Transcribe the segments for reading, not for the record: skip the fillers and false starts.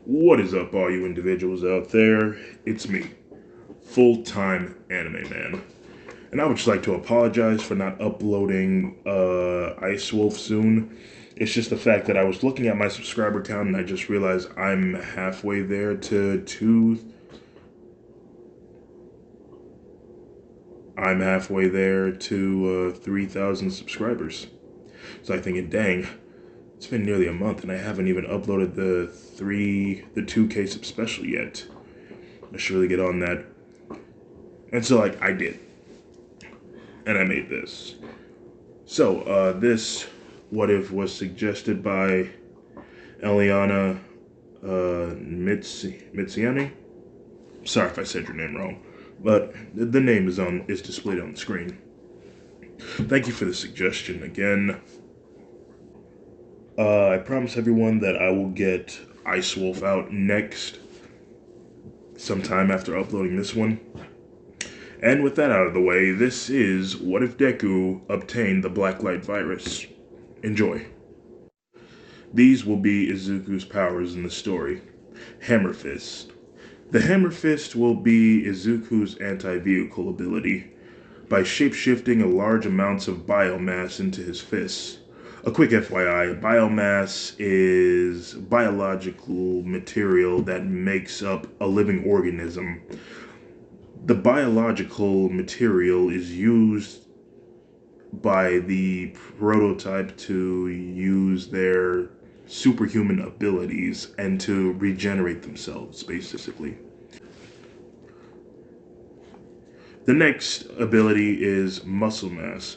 What is up, all you individuals out there? It's me, full-time anime man. And I would just like to apologize for not uploading Ice Wolf soon. It's just the fact that I was looking at my subscriber count and I just realized I'm halfway there to 3,000 subscribers. So I'm thinking, dang, it's been nearly a month and I haven't even uploaded the 2K sub special yet. I should really get on that. And so, I did. And I made this. So, this What If was suggested by Eliana Mitziani. Sorry if I said your name wrong, but the name is displayed on the screen. Thank you for the suggestion again. I promise everyone that I will get Ice Wolf out next, sometime after uploading this one. And with that out of the way, this is What If Deku Obtained the Blacklight Virus. Enjoy. These will be Izuku's powers in the story. Hammer Fist. The Hammer Fist will be Izuku's anti-vehicle ability by shape-shifting a large amounts of biomass into his fists. A quick FYI, biomass is biological material that makes up a living organism. The biological material is used by the prototype to use their superhuman abilities and to regenerate themselves, basically. The next ability is Muscle Mass.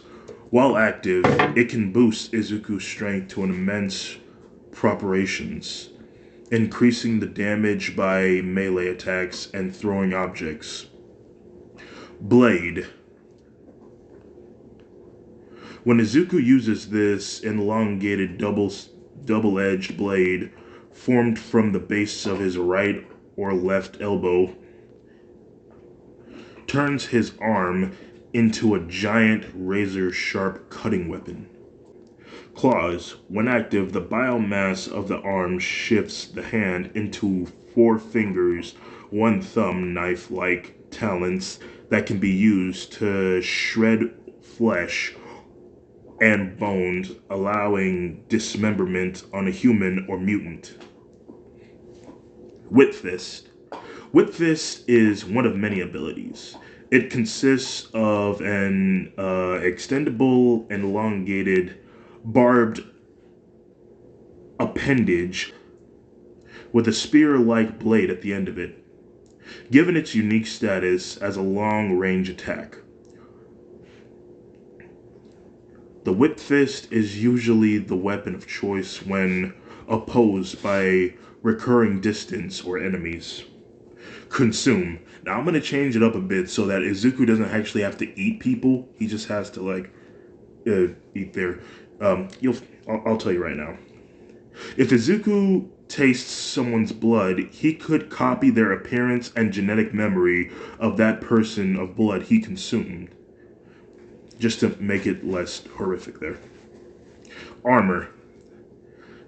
While active, it can boost Izuku's strength to an immense proportions, increasing the damage by melee attacks and throwing objects. Blade. When Izuku uses this elongated double-edged blade formed from the base of his right or left elbow, turns his arm into a giant razor-sharp cutting weapon. Claws. When active, the biomass of the arm shifts the hand into 4 fingers, 1 thumb knife-like talons that can be used to shred flesh and bones, allowing dismemberment on a human or mutant. Whip Fist. Whip Fist is one of many abilities. It consists of an extendable and elongated barbed appendage with a spear-like blade at the end of it, given its unique status as a long-range attack. The Whip Fist is usually the weapon of choice when opposed by recurring distance or enemies. Consume. Now I'm going to change it up a bit so that Izuku doesn't actually have to eat people. He just has to eat their... I'll tell you right now. If Izuku tastes someone's blood, he could copy their appearance and genetic memory of that person of blood he consumed, just to make it less horrific there. Armor.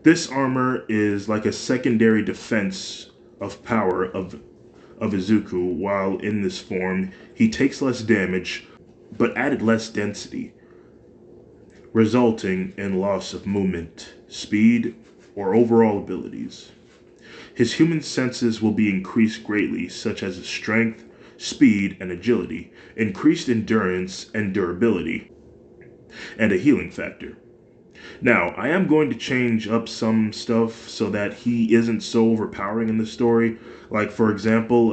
This armor is like a secondary defense of power of Izuku. While in this form, he takes less damage, but added less density, resulting in loss of movement, speed, or overall abilities. His human senses will be increased greatly, such as his strength, speed, and agility, increased endurance and durability, and a healing factor. Now, I am going to change up some stuff so that he isn't so overpowering in the story. For example,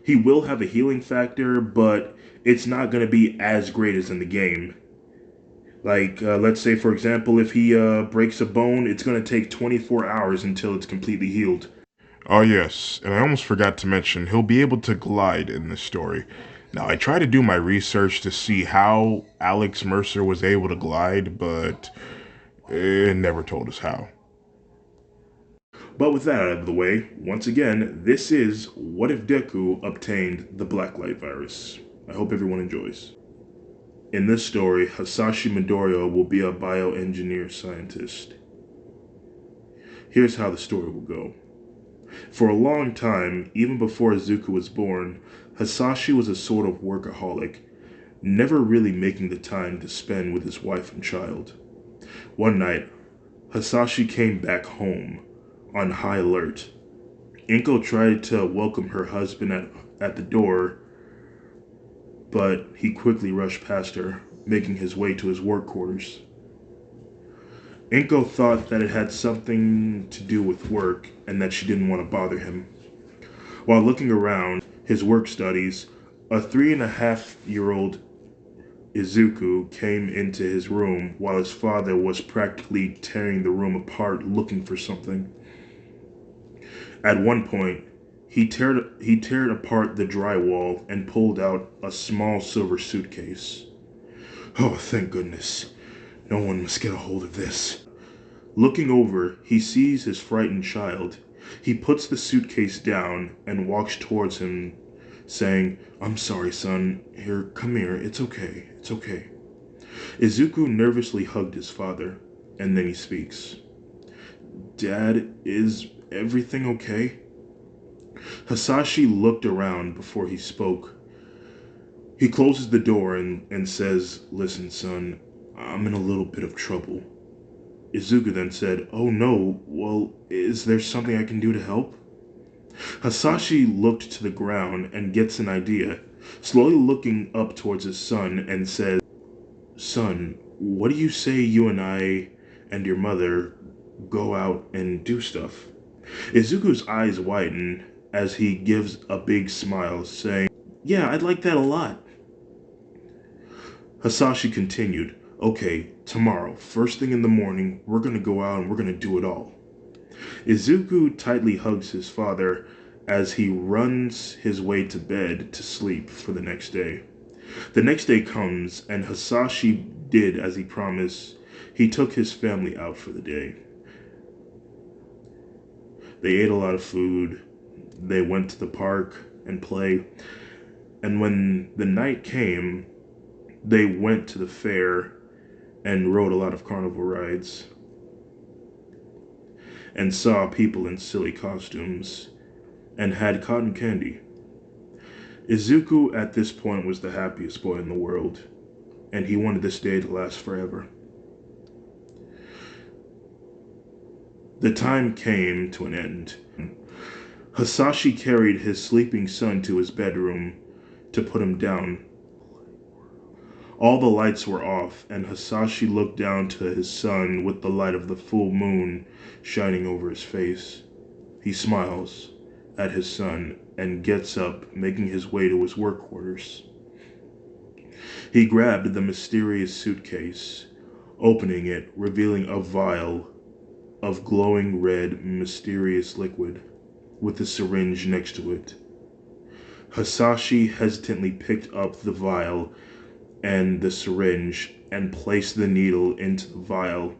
he will have a healing factor, but it's not going to be as great as in the game. Let's say, for example, if he breaks a bone, it's going to take 24 hours until it's completely healed. Oh yes, and I almost forgot to mention, he'll be able to glide in this story. Now, I tried to do my research to see how Alex Mercer was able to glide, but it never told us how. But with that out of the way, once again, this is What If Deku Obtained the Blacklight Virus. I hope everyone enjoys. In this story, Hasashi Midoriya will be a bioengineer scientist. Here's how the story will go. For a long time, even before Izuku was born, Hasashi was a sort of workaholic, never really making the time to spend with his wife and child. One night, Hasashi came back home on high alert. Inko tried to welcome her husband at the door, but he quickly rushed past her, making his way to his work quarters. Inko thought that it had something to do with work and that she didn't want to bother him. While looking around his work studies, a 3.5-year-old Izuku came into his room while his father was practically tearing the room apart looking for something. At one point, he teared apart the drywall and pulled out a small silver suitcase. Oh, thank goodness. No one must get a hold of this. Looking over, he sees his frightened child. He puts the suitcase down and walks towards him, saying, "I'm sorry, son. Here, come here. It's okay. It's okay." Izuku nervously hugged his father, and then he speaks. "Dad, is everything okay?" Hasashi looked around before he spoke. He closes the door and says, "Listen, son, I'm in a little bit of trouble." Izuku then said, "Oh no, well, is there something I can do to help?" Hasashi looked to the ground and gets an idea, slowly looking up towards his son and says, "Son, what do you say you and I and your mother go out and do stuff?" Izuku's eyes widen as he gives a big smile, saying, "Yeah, I'd like that a lot." Hasashi continued, "Okay, tomorrow, first thing in the morning, we're gonna go out and we're gonna do it all." Izuku tightly hugs his father as he runs his way to bed to sleep for the next day. The next day comes, and Hasashi did as he promised. He took his family out for the day. They ate a lot of food, they went to the park and play, and when the night came, they went to the fair and rode a lot of carnival rides and saw people in silly costumes and had cotton candy. Izuku at this point was the happiest boy in the world, and he wanted this day to last forever. The time came to an end. Hasashi carried his sleeping son to his bedroom to put him down. All the lights were off, and Hasashi looked down to his son with the light of the full moon shining over his face. He smiles at his son and gets up, making his way to his work quarters. He grabbed the mysterious suitcase, opening it, revealing a vial of glowing red, mysterious liquid with a syringe next to it. Hasashi hesitantly picked up the vial and the syringe and placed the needle into the vial.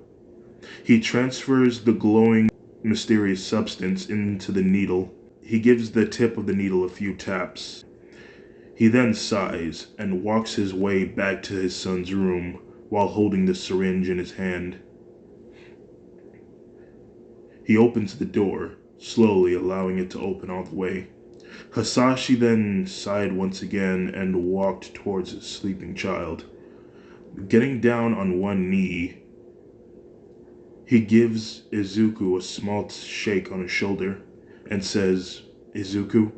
He transfers the glowing, mysterious substance into the needle. He gives the tip of the needle a few taps. He then sighs and walks his way back to his son's room while holding the syringe in his hand. He opens the door, slowly allowing it to open all the way. Hasashi then sighed once again and walked towards his sleeping child. Getting down on one knee, he gives Izuku a small shake on his shoulder and says, "Izuku,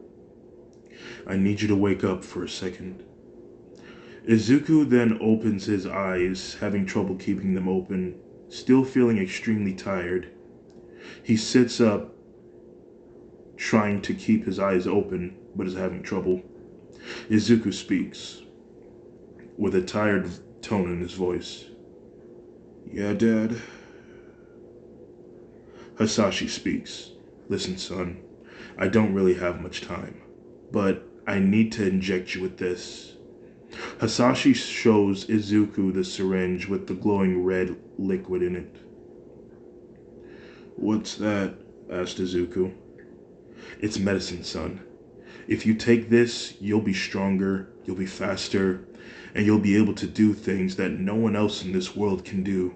I need you to wake up for a second." Izuku then opens his eyes, having trouble keeping them open, still feeling extremely tired. He sits up, trying to keep his eyes open, but is having trouble. Izuku speaks, with a tired tone in his voice. "Yeah, Dad?" Hasashi speaks. "Listen, son, I don't really have much time, but I need to inject you with this." Hasashi shows Izuku the syringe with the glowing red liquid in it. "What's that?" asked Izuku. "It's medicine, son. If you take this, you'll be stronger, you'll be faster, and you'll be able to do things that no one else in this world can do.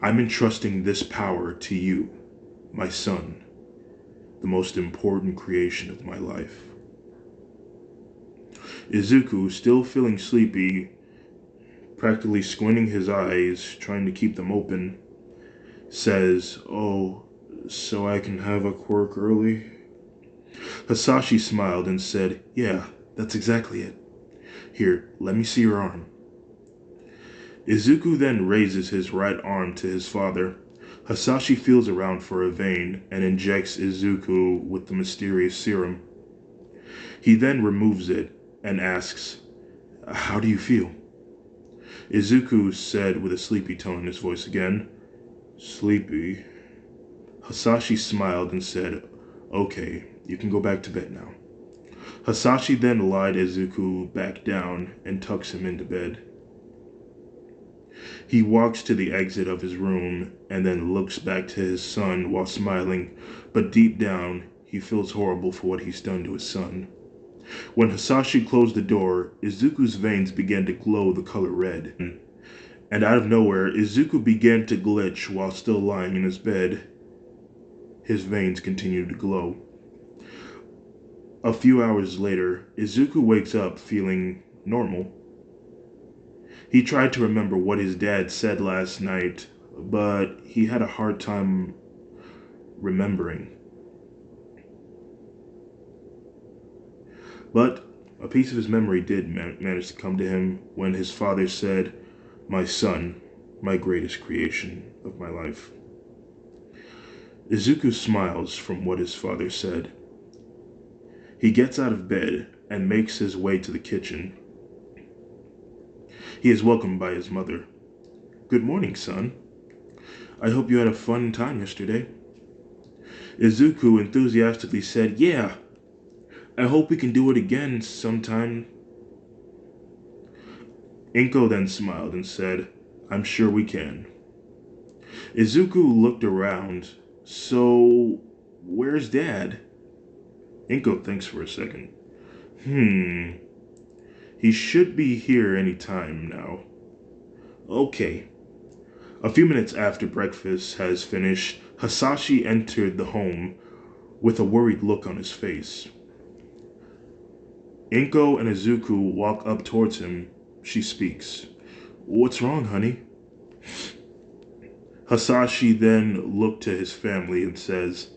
I'm entrusting this power to you." My son, the most important creation of my life. Izuku, still feeling sleepy, practically squinting his eyes, trying to keep them open, says, "Oh, so I can have a quirk early?" Hasashi smiled and said, "Yeah, that's exactly it. Here, let me see your arm." Izuku then raises his right arm to his father. Hasashi feels around for a vein and injects Izuku with the mysterious serum. He then removes it and asks, "How do you feel?" Izuku said with a sleepy tone in his voice again, "Sleepy." Hasashi smiled and said, "Okay, you can go back to bed now." Hasashi then lied Izuku back down and tucks him into bed. He walks to the exit of his room and then looks back to his son while smiling, but deep down, he feels horrible for what he's done to his son. When Hasashi closed the door, Izuku's veins began to glow the color red. And out of nowhere, Izuku began to glitch while still lying in his bed. His veins continued to glow. A few hours later, Izuku wakes up feeling normal. He tried to remember what his dad said last night, but he had a hard time remembering. But a piece of his memory did manage to come to him when his father said, "My son, my greatest creation of my life." Izuku smiles from what his father said. He gets out of bed and makes his way to the kitchen. He is welcomed by his mother. "Good morning, son. I hope you had a fun time yesterday." Izuku enthusiastically said, "Yeah, I hope we can do it again sometime." Inko then smiled and said, "I'm sure we can." Izuku looked around. "So, where's Dad?" Inko thinks for a second. He should be here any time now. Okay." A few minutes after breakfast has finished, Hasashi entered the home with a worried look on his face. Inko and Izuku walk up towards him. She speaks. "What's wrong, honey?" Hasashi then looked to his family and says,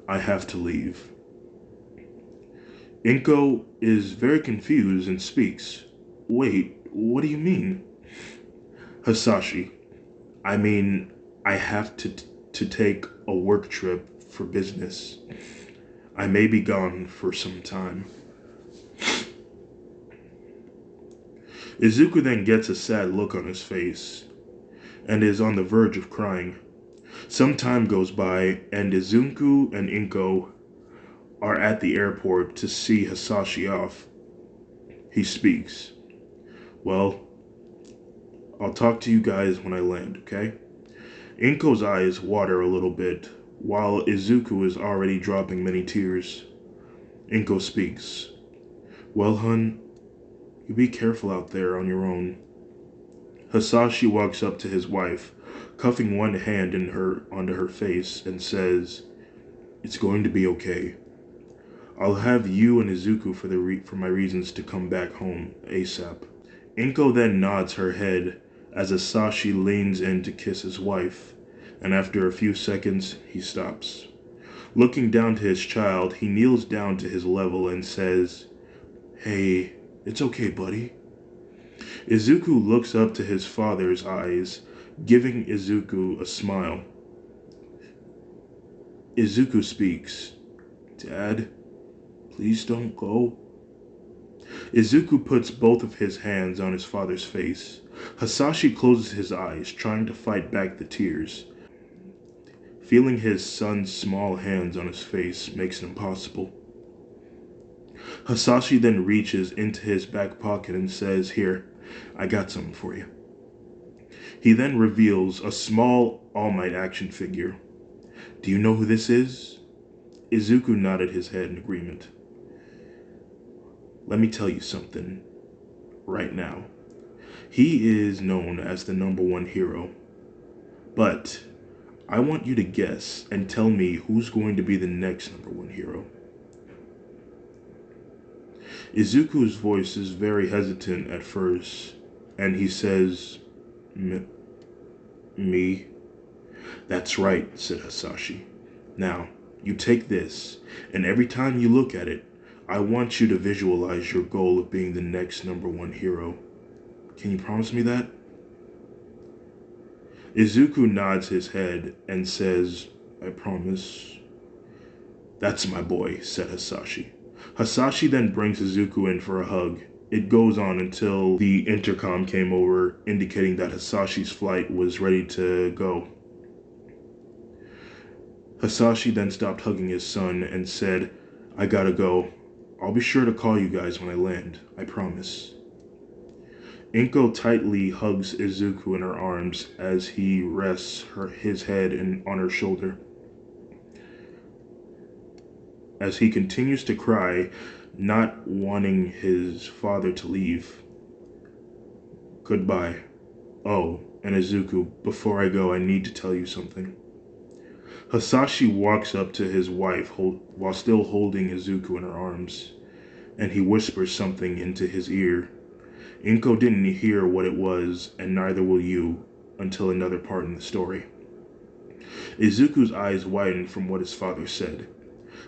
"I have to leave." Inko is very confused and speaks. "Wait, what do you mean?" Hasashi, "I mean, I have to take a work trip for business. I may be gone for some time." Izuku then gets a sad look on his face and is on the verge of crying. Some time goes by and Izuku and Inko are at the airport to see Hasashi off. He speaks. "Well, I'll talk to you guys when I land, okay?" Inko's eyes water a little bit, while Izuku is already dropping many tears. Inko speaks. "Well, hun, you be careful out there on your own." Hasashi walks up to his wife, cuffing one hand onto her face, and says, "It's going to be okay. I'll have you and Izuku for my reasons to come back home ASAP." Inko then nods her head as Hasashi leans in to kiss his wife, and after a few seconds, he stops. Looking down to his child, he kneels down to his level and says, "Hey, it's okay, buddy." Izuku looks up to his father's eyes, giving Izuku a smile. Izuku speaks. "Dad, please don't go." Izuku puts both of his hands on his father's face. Hasashi closes his eyes, trying to fight back the tears. Feeling his son's small hands on his face makes it impossible. Hasashi then reaches into his back pocket and says, "Here, I got something for you." He then reveals a small All Might action figure. "Do you know who this is?" Izuku nodded his head in agreement. "Let me tell you something right now. He is known as the #1 hero, but I want you to guess and tell me who's going to be the next number one hero. Izuku's voice is very hesitant at first, and he says, Me? That's right, said Hasashi. Now, you take this, and every time you look at it, I want you to visualize your goal of being the next number one hero. Can you promise me that? Izuku nods his head and says, I promise. That's my boy, said Hasashi. Hasashi then brings Izuku in for a hug. It goes on until the intercom came over, indicating that Hasashi's flight was ready to go. Hasashi then stopped hugging his son and said, I gotta go. I'll be sure to call you guys when I land, I promise. Inko tightly hugs Izuku in her arms as he rests his head on her shoulder. As he continues to cry, not wanting his father to leave. Goodbye. Oh, and Izuku, before I go, I need to tell you something. Hasashi walks up to his wife while still holding Izuku in her arms, and he whispers something into his ear. Inko didn't hear what it was, and neither will you, until another part in the story. Izuku's eyes widen from what his father said.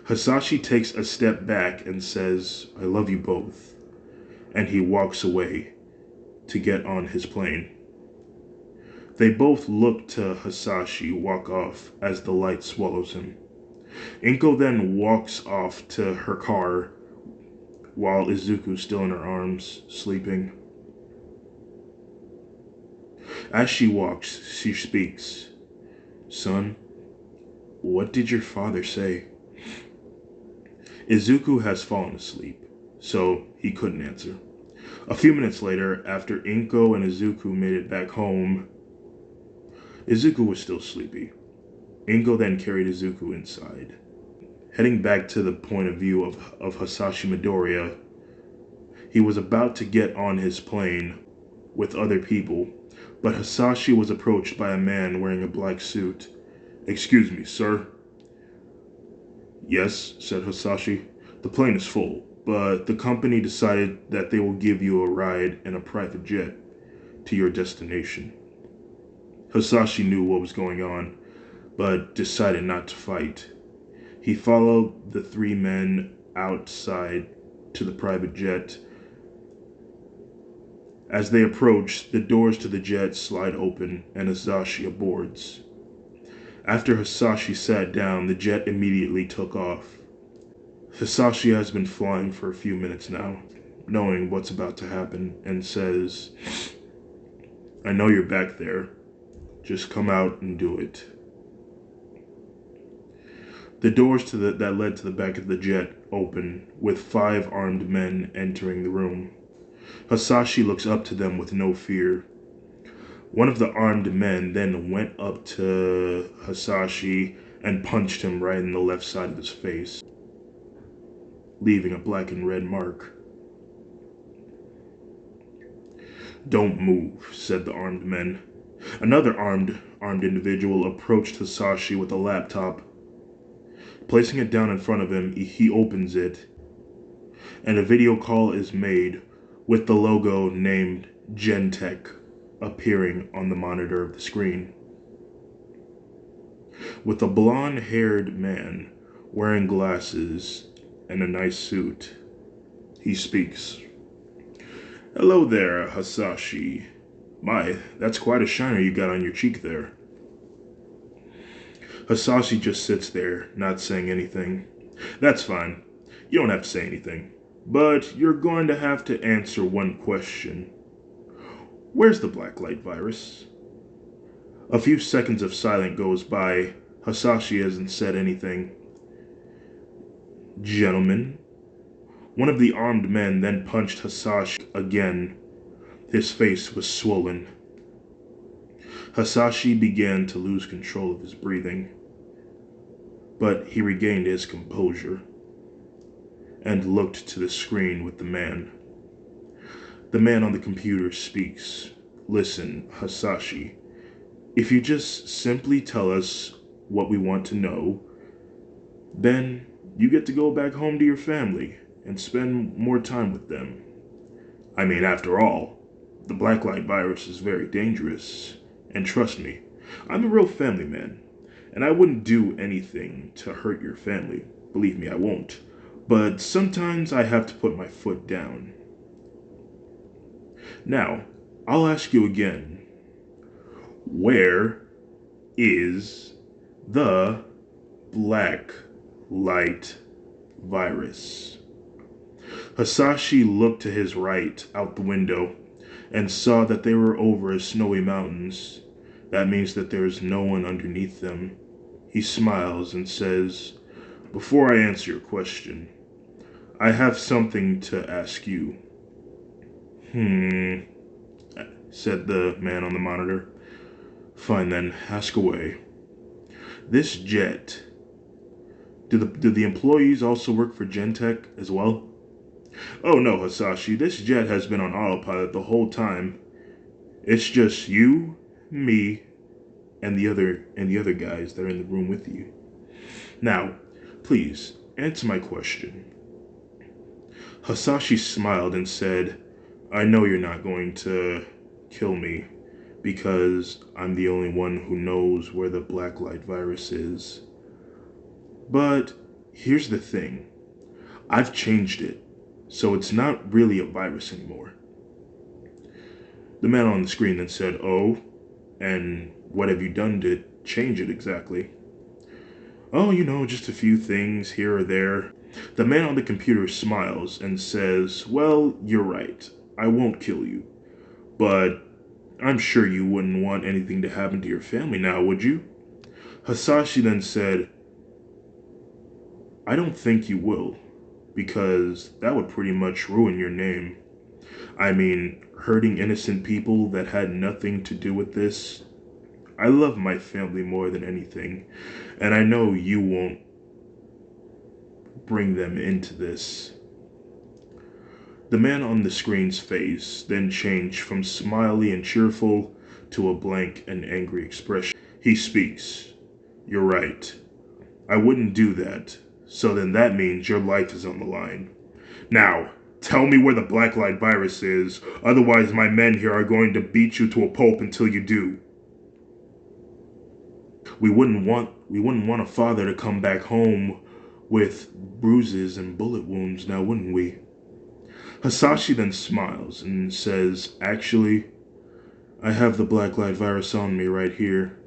Hasashi takes a step back and says, I love you both, and he walks away to get on his plane. They both look to Hasashi walk off as the light swallows him. Inko then walks off to her car while Izuku's still in her arms, sleeping. As she walks, she speaks. Son, what did your father say? Izuku has fallen asleep, so he couldn't answer. A few minutes later, after Inko and Izuku made it back home, Izuku was still sleepy. Inko then carried Izuku inside. Heading back to the point of view of Hasashi Midoriya, he was about to get on his plane with other people, but Hasashi was approached by a man wearing a black suit. Excuse me, sir. Yes, said Hasashi. The plane is full, but the company decided that they will give you a ride in a private jet to your destination. Hasashi knew what was going on, but decided not to fight. He followed the three men outside to the private jet. As they approach, the doors to the jet slide open and Hasashi aboards. After Hasashi sat down, the jet immediately took off. Hasashi has been flying for a few minutes now, knowing what's about to happen, and says, I know you're back there. Just come out and do it. The doors that led to the back of the jet open, with 5 armed men entering the room. Hasashi looks up to them with no fear. One of the armed men then went up to Hasashi and punched him right in the left side of his face, leaving a black and red mark. Don't move, said the armed men. Another armed individual approached Hasashi with a laptop. Placing it down in front of him, he opens it, and a video call is made with the logo named Gentech appearing on the monitor of the screen. With a blonde-haired man wearing glasses and a nice suit, he speaks. Hello there, Hasashi. My, that's quite a shiner you got on your cheek there. Hasashi just sits there, not saying anything. That's fine. You don't have to say anything. But you're going to have to answer one question. Where's the blacklight virus? A few seconds of silence goes by. Hasashi hasn't said anything. Gentlemen. One of the armed men then punched Hasashi again. His face was swollen. Hasashi began to lose control of his breathing, but he regained his composure and looked to the screen with the man. The man on the computer speaks. Listen, Hasashi, if you just simply tell us what we want to know, then you get to go back home to your family and spend more time with them. I mean, after all, the blacklight virus is very dangerous. And trust me, I'm a real family man, and I wouldn't do anything to hurt your family. Believe me, I won't. But sometimes I have to put my foot down. Now, I'll ask you again, where is the black light virus? Hasashi looked to his right out the window and saw that they were over snowy mountains. That means that there is no one underneath them. He smiles and says, "Before I answer your question, I have something to ask you." Said the man on the monitor. "Fine then, ask away. This jet, do the employees also work for Gentech as well?" "Oh no, Hasashi, this jet has been on autopilot the whole time. It's just you, me, and the other guys that are in the room with you. Now, please, answer my question." Hasashi smiled and said, "I know you're not going to kill me because I'm the only one who knows where the blacklight virus is. But here's the thing. I've changed it, so it's not really a virus anymore." The man on the screen then said, "Oh, and what have you done to change it exactly?" "Oh, just a few things here or there." The man on the computer smiles and says, "Well, you're right. I won't kill you. But I'm sure you wouldn't want anything to happen to your family now, would you?" Hasashi then said, "I don't think you will, because that would pretty much ruin your name. I mean, hurting innocent people that had nothing to do with this. I love my family more than anything, and I know you won't bring them into this." The man on the screen's face then changed from smiley and cheerful to a blank and angry expression. He speaks. "You're right. I wouldn't do that. So then that means your life is on the line. Now, tell me where the blacklight virus is, otherwise my men here are going to beat you to a pulp until you do. We wouldn't want a father to come back home with bruises and bullet wounds, now wouldn't we?" Hasashi then smiles and says, "Actually, I have the blacklight virus on me right here."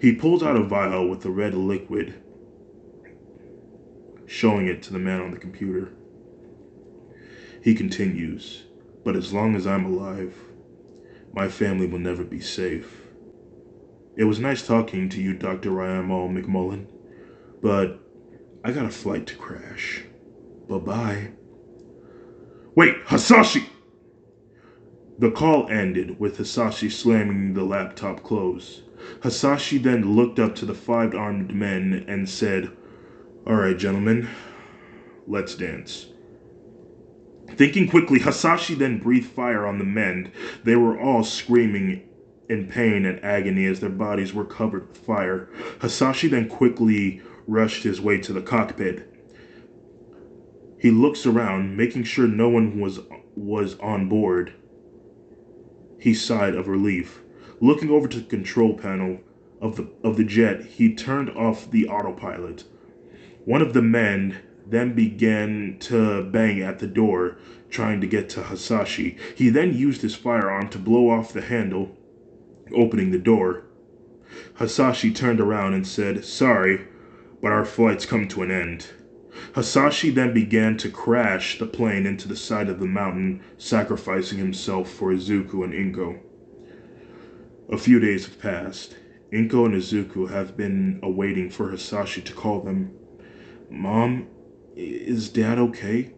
He pulls out a vial with a red liquid, showing it to the man on the computer. He continues, "But as long as I'm alive, my family will never be safe. It was nice talking to you, Dr. Ryamal McMullen, but I got a flight to crash. Bye-bye." "Wait, Hasashi!" The call ended with Hasashi slamming the laptop close. Hasashi then looked up to the five armed men and said, "All right, gentlemen, let's dance." Thinking quickly, Hasashi then breathed fire on the men. They were all screaming in pain and agony as their bodies were covered with fire. Hasashi then quickly rushed his way to the cockpit. He looks around, making sure no one was on board. He sighed of relief. Looking over to the control panel of the jet, he turned off the autopilot. One of the men then began to bang at the door, trying to get to Hasashi. He then used his firearm to blow off the handle, opening the door. Hasashi turned around and said, "Sorry, but our flight's come to an end." Hasashi then began to crash the plane into the side of the mountain, sacrificing himself for Izuku and Inko. A few days have passed. Inko and Izuku have been awaiting for Hasashi to call them. "Mom, is Dad okay?"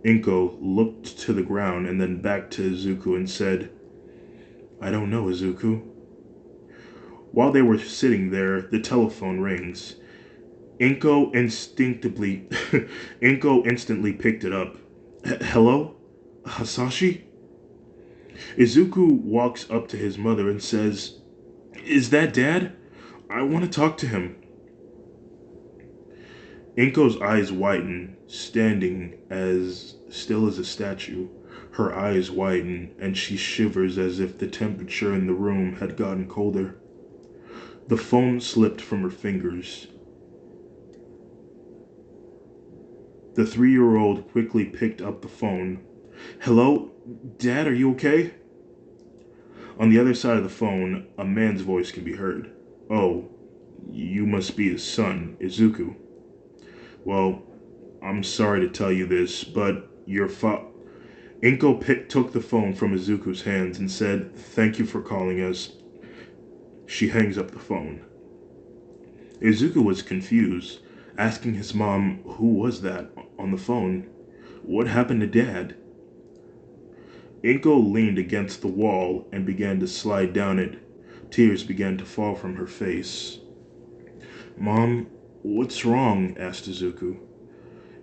Inko looked to the ground and then back to Izuku and said, "I don't know, Izuku." While they were sitting there, the telephone rings. Inko instantly picked it up. "Hello? Hasashi?" Izuku walks up to his mother and says, "Is that Dad?" I want to talk to him. Inko's eyes widen, standing as still as a statue. Her eyes widen, and she shivers as if the temperature in the room had gotten colder. The phone slipped from her fingers. The 3-year-old quickly picked up the phone. Hello? Dad, are you okay? On the other side of the phone, a man's voice can be heard. Oh, you must be his son, Izuku. Well, I'm sorry to tell you this, but your Inko took the phone from Izuku's hands and said, "Thank you for calling us." She hangs up the phone. Izuku was confused, asking his mom, who was that on the phone? What happened to Dad? Inko leaned against the wall and began to slide down it. Tears began to fall from her face. Mom, what's wrong? Asked Izuku.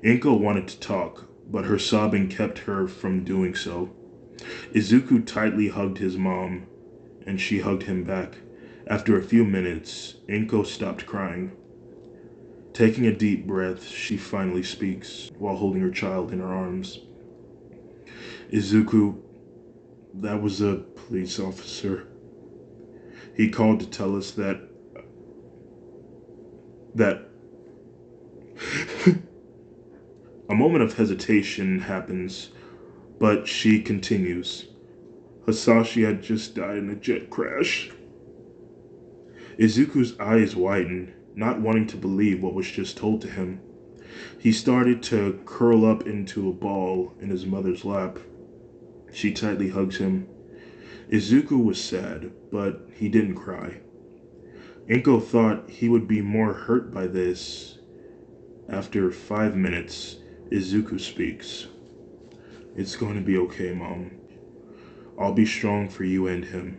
Inko wanted to talk, but her sobbing kept her from doing so. Izuku tightly hugged his mom, and she hugged him back. After a few minutes, Inko stopped crying. Taking a deep breath, she finally speaks, while holding her child in her arms. Izuku, that was a police officer. He called to tell us that a moment of hesitation happens, but she continues. Hasashi had just died in a jet crash. Izuku's eyes widen, not wanting to believe what was just told to him. He started to curl up into a ball in his mother's lap. She tightly hugs him. Izuku was sad, but he didn't cry. Inko thought he would be more hurt by this. After 5 minutes, Izuku speaks. It's going to be okay, Mom. I'll be strong for you and him.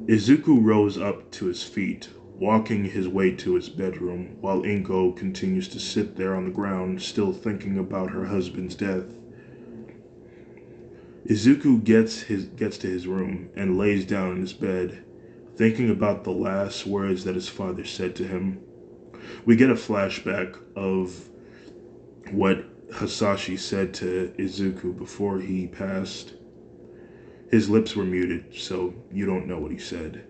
Izuku rose up to his feet, walking his way to his bedroom, while Inko continues to sit there on the ground, still thinking about her husband's death. Izuku gets to his room and lays down in his bed, thinking about the last words that his father said to him. We get a flashback of what Hasashi said to Izuku before he passed. His lips were muted, so you don't know what he said.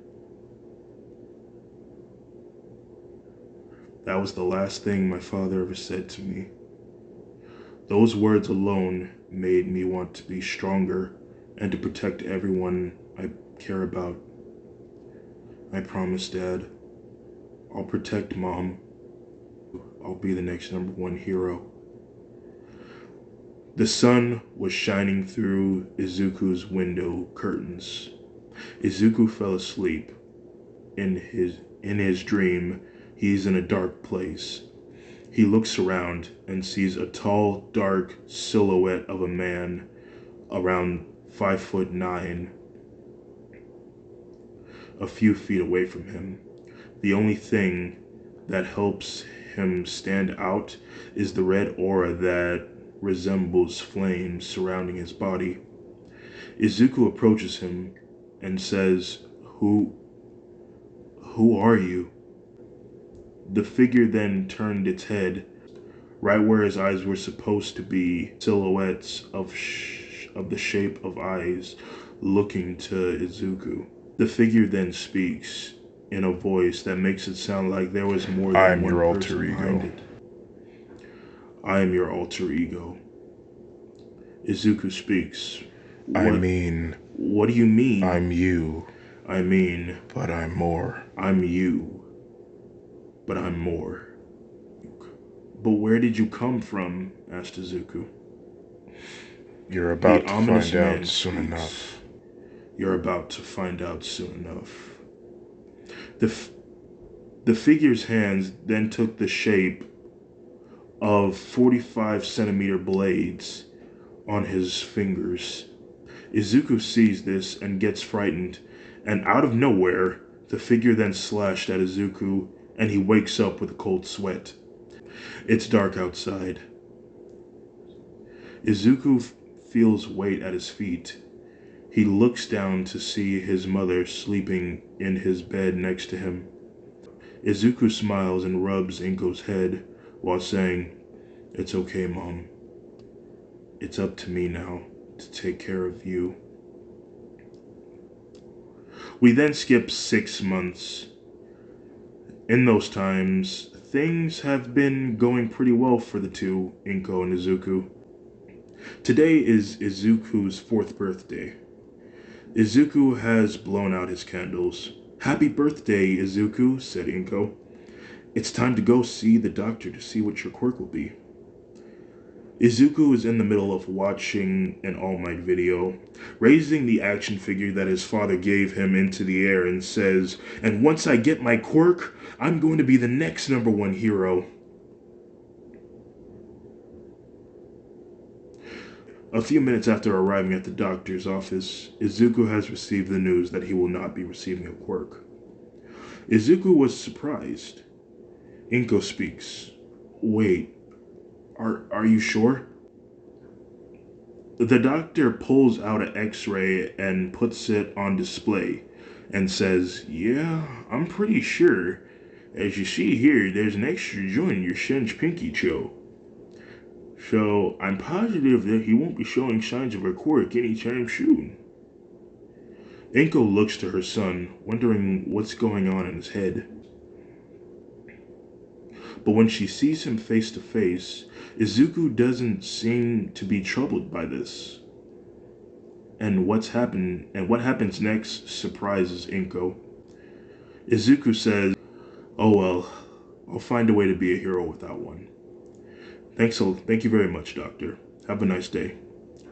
That was the last thing my father ever said to me. Those words alone made me want to be stronger and to protect everyone I care about. I promise, Dad. I'll protect Mom. I'll be the next #1 hero. The sun was shining through Izuku's window curtains. Izuku fell asleep. In his dream, he's in a dark place. He looks around and sees a tall, dark silhouette of a man around 5'9", a few feet away from him. The only thing that helps him stand out is the red aura that resembles flames surrounding his body. Izuku approaches him and says, Who are you? The figure then turned its head, right where his eyes were supposed to be, silhouettes of the shape of eyes looking to Izuku. The figure then speaks in a voice that makes it sound like there was more than I'm one your person alter behind ego. it. I am your alter ego. Izuku speaks. I What mean, what do you mean? I'm you, I mean, but I'm more. I'm you, but I'm more. But where did you come from? Asked Izuku. You're The about to ominous find out man soon speaks. enough. You're about to find out soon enough. The figure's hands then took the shape of 45-centimeter blades on his fingers. Izuku sees this and gets frightened, and out of nowhere, the figure then slashed at Izuku, and he wakes up with a cold sweat. It's dark outside. Izuku feels weight at his feet. He looks down to see his mother sleeping in his bed next to him. Izuku smiles and rubs Inko's head while saying, "It's okay, Mom. It's up to me now to take care of you." We then skip 6 months. In those times, things have been going pretty well for the two, Inko and Izuku. Today is Izuku's 4th birthday. Izuku has blown out his candles. "Happy birthday, Izuku," said Inko. "It's time to go see the doctor to see what your quirk will be." Izuku is in the middle of watching an All Might video, raising the action figure that his father gave him into the air and says, "And once I get my quirk, I'm going to be the next #1 hero." A few minutes after arriving at the doctor's office, Izuku has received the news that he will not be receiving a quirk. Izuku was surprised. Inko speaks. "Wait, are you sure?" The doctor pulls out an x-ray and puts it on display and says, "Yeah, I'm pretty sure. As you see here, there's an extra joint in your son's pinky toe. So I'm positive that he won't be showing signs of a quirk anytime soon." Inko looks to her son, wondering what's going on in his head. But when she sees him face to face, Izuku doesn't seem to be troubled by this. And what happens next surprises Inko. Izuku says, "Oh well, I'll find a way to be a hero without one. Thank you very much, Doctor. Have a nice day.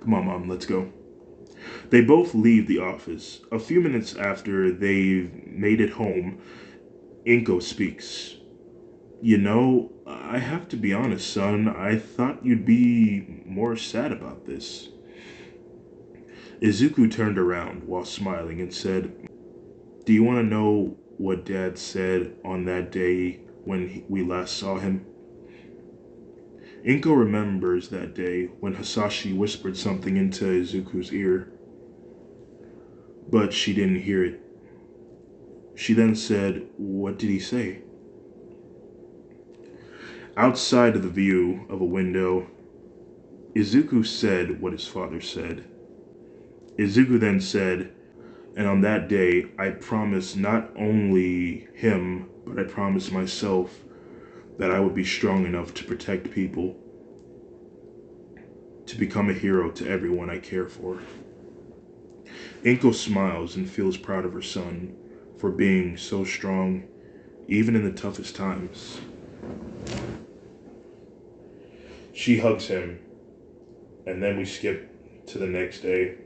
Come on, Mom, let's go." They both leave the office. A few minutes after they've made it home, Inko speaks. "You know, I have to be honest, son. I thought you'd be more sad about this." Izuku turned around while smiling and said, "Do you want to know what Dad said on that day when we last saw him?" Inko remembers that day when Hasashi whispered something into Izuku's ear, but she didn't hear it. She then said, "What did he say?" Outside of the view of a window, Izuku said what his father said. Izuku then said, "And on that day, I promised not only him, but I promised myself that I would be strong enough to protect people, to become a hero to everyone I care for." Inko smiles and feels proud of her son for being so strong, even in the toughest times. She hugs him, and then we skip to the next day.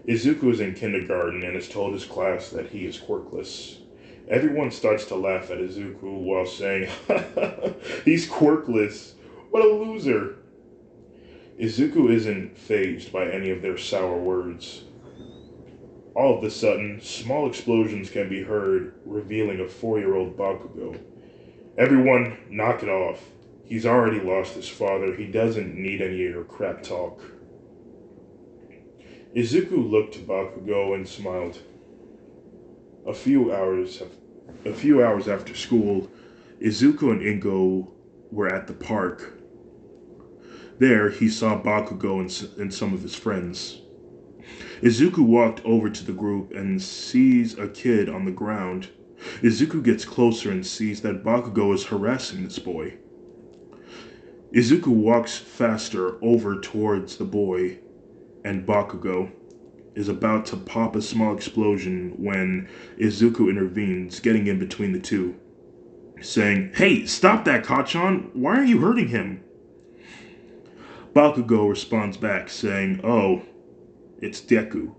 Izuku is in kindergarten and has told his class that he is quirkless. Everyone starts to laugh at Izuku while saying, "He's quirkless. What a loser." Izuku isn't fazed by any of their sour words. All of a sudden, small explosions can be heard, revealing a 4-year-old Bakugo. "Everyone, knock it off. He's already lost his father. He doesn't need any of your crap talk." Izuku looked to Bakugo and smiled. A few hours after school, Izuku and Inko were at the park. There, he saw Bakugo and some of his friends. Izuku walked over to the group and sees a kid on the ground. Izuku gets closer and sees that Bakugo is harassing this boy. Izuku walks faster over towards the boy, and Bakugo is about to pop a small explosion when Izuku intervenes, getting in between the two, saying, "Hey, stop that, Kachan! Why are you hurting him?" Bakugo responds back, saying, "Oh, it's Deku.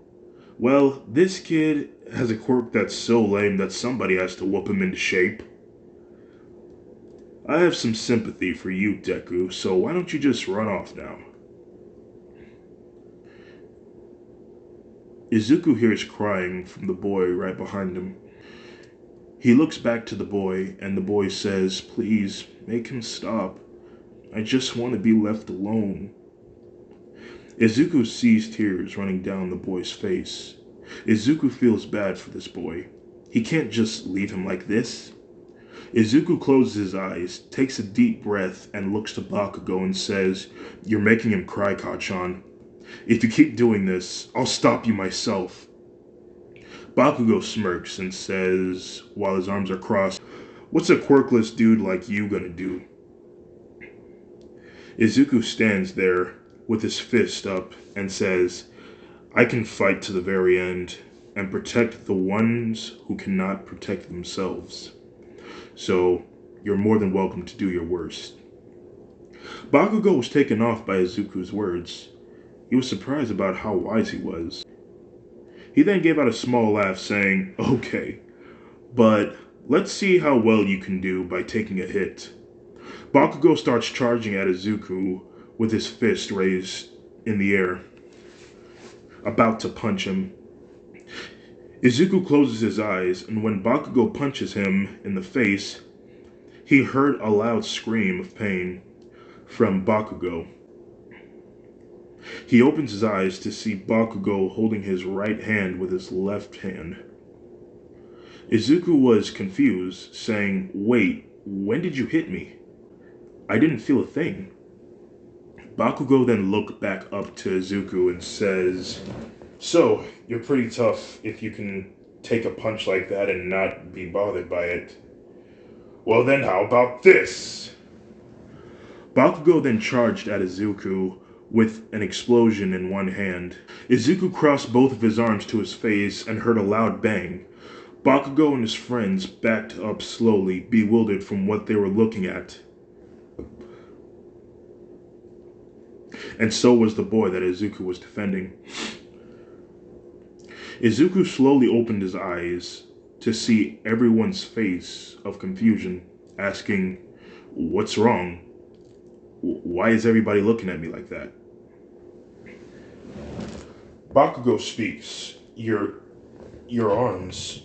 Well, this kid has a quirk that's so lame that somebody has to whoop him into shape. I have some sympathy for you, Deku, so why don't you just run off now?" Izuku hears crying from the boy right behind him. He looks back to the boy, and the boy says, "Please, make him stop. I just want to be left alone." Izuku sees tears running down the boy's face. Izuku feels bad for this boy. He can't just leave him like this. Izuku closes his eyes, takes a deep breath, and looks to Bakugo and says, "You're making him cry, Kachan. If you keep doing this, I'll stop you myself." Bakugo smirks and says, while his arms are crossed, "What's a quirkless dude like you gonna do?" Izuku stands there with his fist up and says, "I can fight to the very end and protect the ones who cannot protect themselves. So, you're more than welcome to do your worst." Bakugo was taken off by Izuku's words. He was surprised about how wise he was. He then gave out a small laugh, saying, "Okay, but let's see how well you can do by taking a hit." Bakugo starts charging at Izuku with his fist raised in the air, about to punch him. Izuku closes his eyes, and when Bakugo punches him in the face, he heard a loud scream of pain from Bakugo. He opens his eyes to see Bakugo holding his right hand with his left hand. Izuku was confused, saying, "Wait, when did you hit me? I didn't feel a thing." Bakugo then looked back up to Izuku and says, "So, you're pretty tough if you can take a punch like that and not be bothered by it. Well then, how about this?" Bakugo then charged at Izuku with an explosion in one hand. Izuku crossed both of his arms to his face and heard a loud bang. Bakugo and his friends backed up slowly, bewildered from what they were looking at. And so was the boy that Izuku was defending. Izuku slowly opened his eyes to see everyone's face of confusion, asking, "What's wrong? Why is everybody looking at me like that?" Bakugo speaks, Your arms."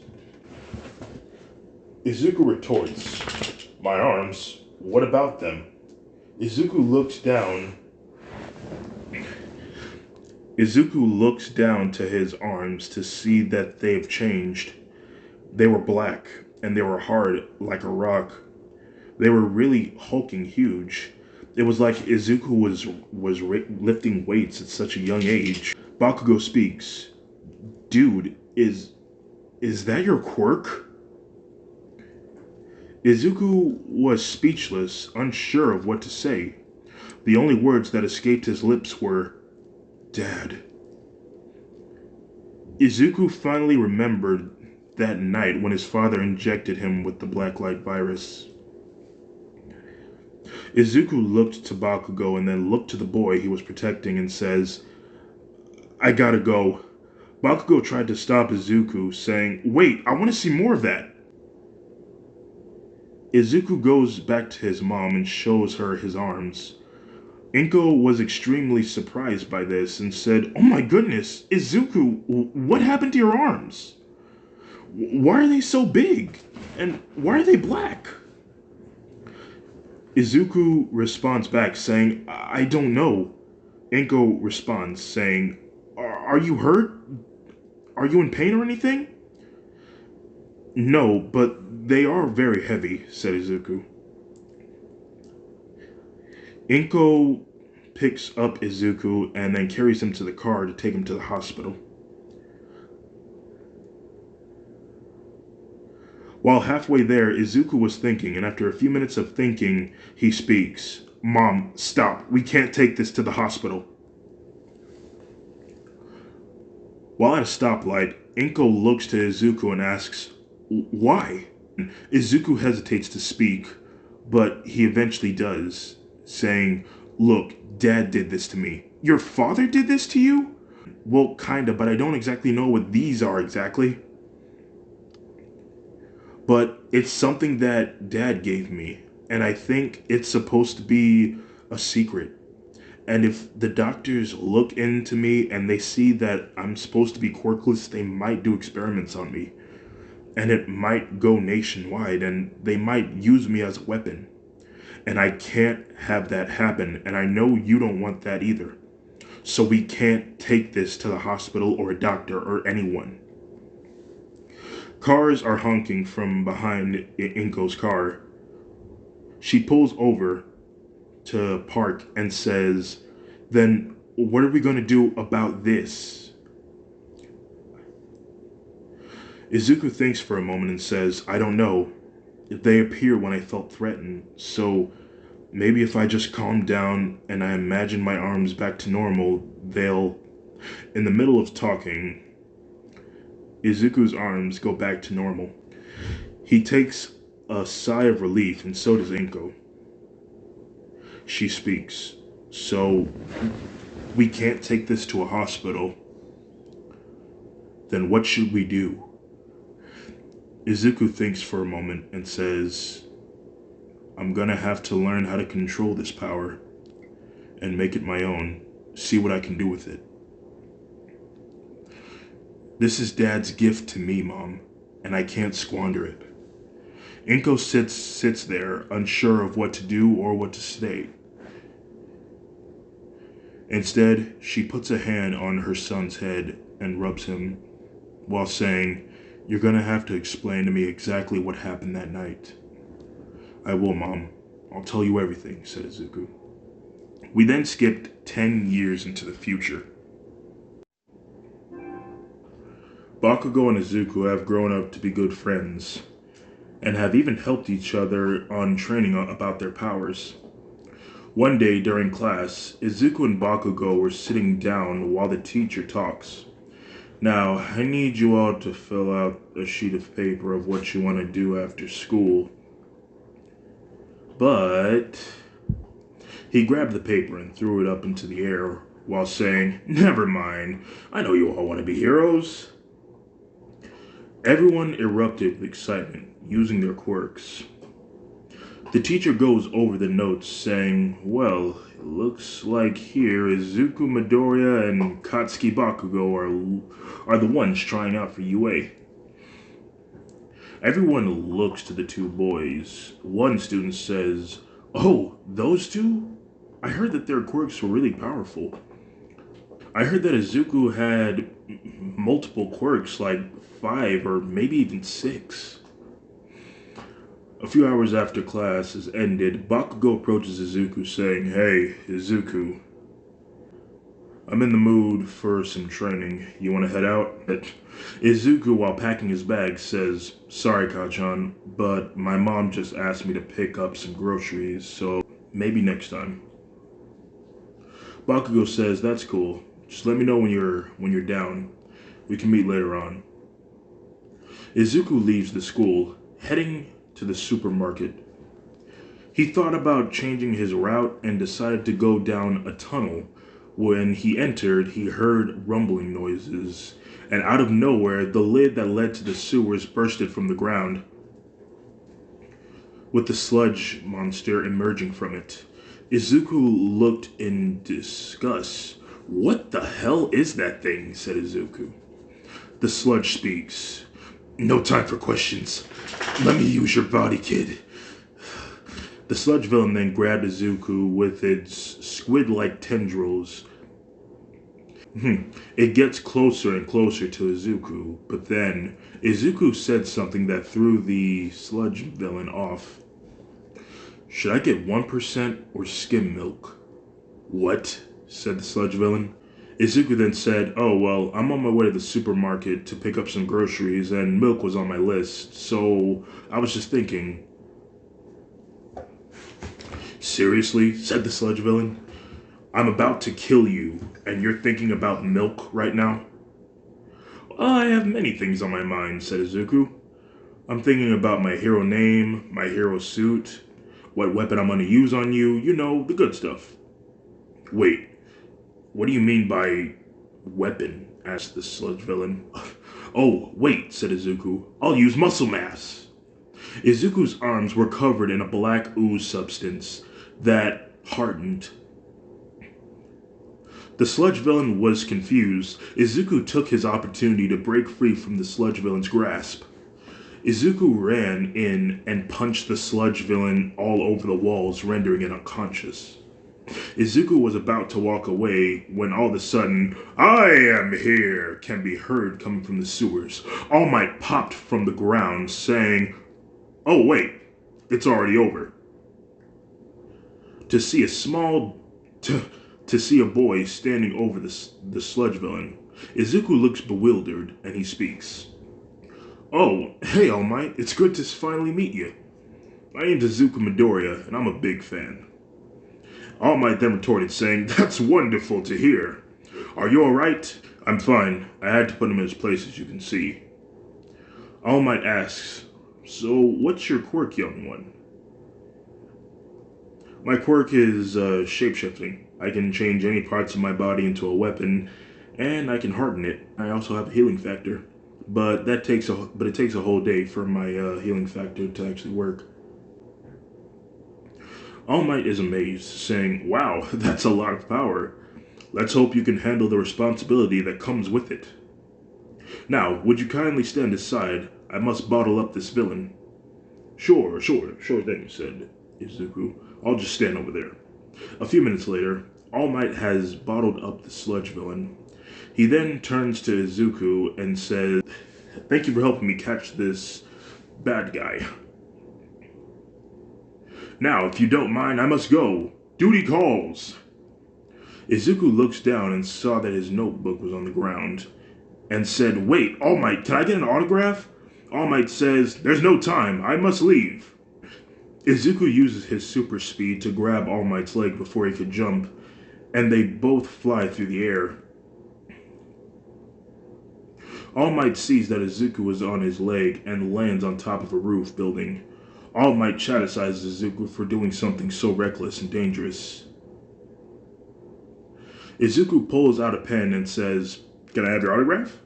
Izuku retorts, "My arms? What about them?" Izuku looks down Izuku looks down to his arms to see that they've changed. They were black, and they were hard like a rock. They were really hulking huge. It was like Izuku was lifting weights at such a young age. Bakugo speaks, "Dude, is that your quirk?" Izuku was speechless, unsure of what to say. The only words that escaped his lips were, "Dad." Izuku finally remembered that night when his father injected him with the Blacklight virus. Izuku looked to Bakugo and then looked to the boy he was protecting and says, "I gotta go." Bakugo tried to stop Izuku, saying, "Wait, I want to see more of that." Izuku goes back to his mom and shows her his arms. Inko was extremely surprised by this and said, "Oh my goodness, Izuku, what happened to your arms? Why are they so big? And why are they black?" Izuku responds back saying, "I don't know." Inko responds saying, Are you hurt? Are you in pain or anything?" "No, but they are very heavy," said Izuku. Inko picks up Izuku and then carries him to the car to take him to the hospital. While halfway there, Izuku was thinking, and after a few minutes of thinking, he speaks. "Mom, stop. We can't take this to the hospital." While at a stoplight, Inko looks to Izuku and asks, "Why?" Izuku hesitates to speak, but he eventually does, saying, "Look, Dad did this to me." "Your father did this to you?" "Well, kinda, but I don't exactly know what these are exactly. But it's something that Dad gave me, and I think it's supposed to be a secret. And if the doctors look into me and they see that I'm supposed to be quirkless, they might do experiments on me. And it might go nationwide, and they might use me as a weapon. And I can't have that happen, and I know you don't want that either. So we can't take this to the hospital or a doctor or anyone. Cars are honking from behind Inko's car. She pulls over to park and says, "Then what are we going to do about this?" Izuku thinks for a moment and says, "I don't know. They appear when I felt threatened, so maybe if I just calm down and I imagine my arms back to normal, they'll..." In the middle of talking, Izuku's arms go back to normal. He takes a sigh of relief, and so does Inko. She speaks. "So, we can't take this to a hospital. Then what should we do?" Izuku thinks for a moment and says, "I'm gonna have to learn how to control this power and make it my own. See what I can do with it. This is Dad's gift to me, Mom, and I can't squander it." Inko sits there, unsure of what to do or what to say. Instead, she puts a hand on her son's head and rubs him, while saying, "You're gonna have to explain to me exactly what happened that night." "I will, Mom. I'll tell you everything," said Izuku. We then skipped 10 years into the future. Bakugo and Izuku have grown up to be good friends, and have even helped each other on training about their powers. One day during class, Izuku and Bakugo were sitting down while the teacher talks. "Now, I need you all to fill out a sheet of paper of what you want to do after school." But he grabbed the paper and threw it up into the air while saying, "Never mind, I know you all want to be heroes." Everyone erupted with excitement, using their quirks. The teacher goes over the notes, saying, "Well, it looks like here Izuku Midoriya and Katsuki Bakugo are the ones trying out for UA." Everyone looks to the two boys. One student says, "Oh, those two? I heard that their quirks were really powerful. I heard that Izuku had multiple quirks, like 5 or maybe even 6. A few hours after class has ended, Bakugo approaches Izuku saying, "Hey, Izuku, I'm in the mood for some training. You want to head out?" Izuku, while packing his bag, says, "Sorry, Kachan, but my mom just asked me to pick up some groceries, so maybe next time." Bakugo says, "That's cool. Just let me know when you're down. We can meet later on." Izuku leaves the school, heading to the supermarket. He thought about changing his route and decided to go down a tunnel. When he entered, he heard rumbling noises, and out of nowhere, the lid that led to the sewers bursted from the ground, with the sludge monster emerging from it. Izuku looked in disgust. "What the hell is that thing?" said Izuku. The sludge speaks. "No time for questions. Let me use your body, kid." The sludge villain then grabbed Izuku with its squid-like tendrils. It gets closer and closer to Izuku, but then Izuku said something that threw the sludge villain off. "Should I get 1% or skim milk?" "What?" said the sludge villain. Izuku then said, "Oh, well, I'm on my way to the supermarket to pick up some groceries, and milk was on my list, so I was just thinking." "Seriously?" said the sludge villain. "I'm about to kill you, and you're thinking about milk right now?" "I have many things on my mind," said Izuku. "I'm thinking about my hero name, my hero suit, what weapon I'm going to use on you, the good stuff." "Wait, what do you mean by weapon?" asked the sludge villain. "Oh, wait," said Izuku. "I'll use muscle mass." Izuku's arms were covered in a black ooze substance that hardened. The sludge villain was confused. Izuku took his opportunity to break free from the sludge villain's grasp. Izuku ran in and punched the sludge villain all over the walls, rendering it unconscious. Izuku was about to walk away when all of a sudden, "I am here," can be heard coming from the sewers. All Might popped from the ground, saying, "Oh wait, it's already over." To see a small, to see a boy standing over the sludge villain, Izuku looks bewildered and he speaks. "Oh, hey All Might, it's good to finally meet you. My name's Izuku Midoriya, and I'm a big fan." All Might then retorted, saying, "That's wonderful to hear. Are you alright?" "I'm fine. I had to put him in his place, as you can see." All Might asks, "So, what's your quirk, young one?" "My quirk is shapeshifting. I can change any parts of my body into a weapon, and I can harden it. I also have a healing factor, but it takes a whole day for my healing factor to actually work." All Might is amazed, saying, "Wow, that's a lot of power. Let's hope you can handle the responsibility that comes with it. Now, would you kindly stand aside? I must bottle up this villain." Sure thing," said Izuku. "I'll just stand over there." A few minutes later, All Might has bottled up the sludge villain. He then turns to Izuku and says, "Thank you for helping me catch this bad guy. Now, if you don't mind, I must go. Duty calls." Izuku looks down and saw that his notebook was on the ground and said, "Wait, All Might, can I get an autograph?" All Might says, "There's no time. I must leave." Izuku uses his super speed to grab All Might's leg before he could jump, and they both fly through the air. All Might sees that Izuku is on his leg and lands on top of a roof building. All Might chastises Izuku for doing something so reckless and dangerous. Izuku pulls out a pen and says, "Can I have your autograph?"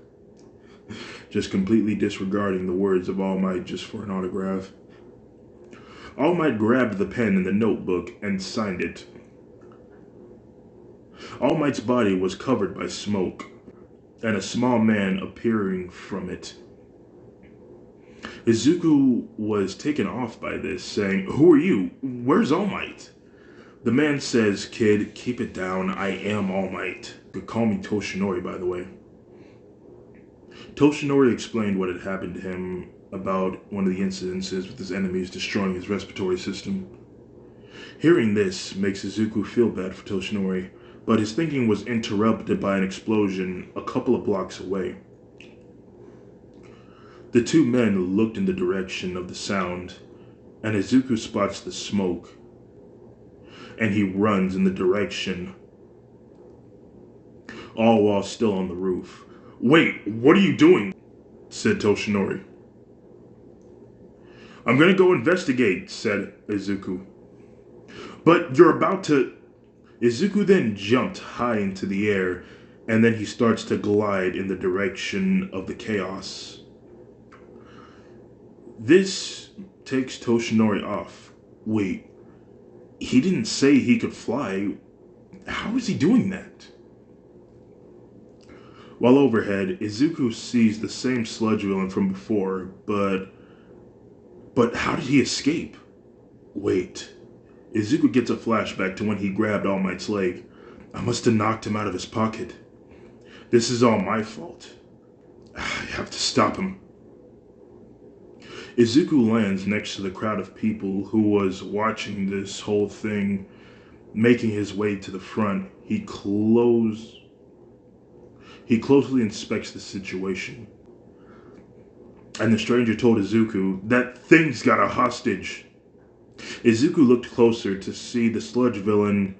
Just completely disregarding the words of All Might just for an autograph. All Might grabbed the pen and the notebook and signed it. All Might's body was covered by smoke, and a small man appearing from it. Izuku was taken off by this, saying, "Who are you? Where's All Might?" The man says, "Kid, keep it down. I am All Might. But call me Toshinori, by the way." Toshinori explained what had happened to him about one of the incidences with his enemies destroying his respiratory system. Hearing this makes Izuku feel bad for Toshinori, but his thinking was interrupted by an explosion a couple of blocks away. The two men looked in the direction of the sound, and Izuku spots the smoke, and he runs in the direction, all while still on the roof. "Wait, what are you doing?" said Toshinori. "I'm gonna go investigate," said Izuku. "But you're about to..." Izuku then jumped high into the air, and then he starts to glide in the direction of the chaos. This takes Toshinori off. Wait, he didn't say he could fly. How is he doing that? While overhead, Izuku sees the same sludge villain from before, but how did he escape? Wait, Izuku gets a flashback to when he grabbed All Might's leg. I must have knocked him out of his pocket. This is all my fault. I have to stop him. Izuku lands next to the crowd of people who was watching this whole thing. Making his way to the front, he closely inspects the situation. And the stranger told Izuku, "That thing's got a hostage." Izuku looked closer to see the sludge villain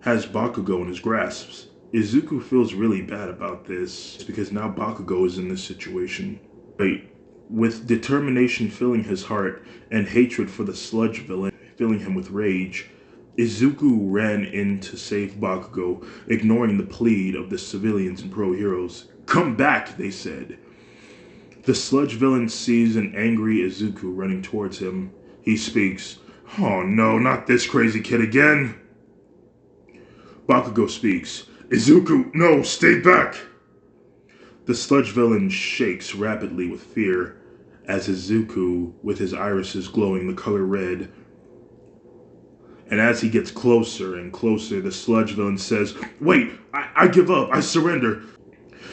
has Bakugo in his grasp. Izuku feels really bad about this because now Bakugo is in this situation. With determination filling his heart and hatred for the sludge villain filling him with rage, Izuku ran in to save Bakugo, ignoring the plead of the civilians and pro-heroes. "Come back," they said. The sludge villain sees an angry Izuku running towards him. He speaks. "Oh no, not this crazy kid again." Bakugo speaks. "Izuku, no, stay back." The sludge villain shakes rapidly with fear as Izuku, with his irises glowing the color red, And as he gets closer and closer, the sludge villain says, "Wait, I give up, I surrender."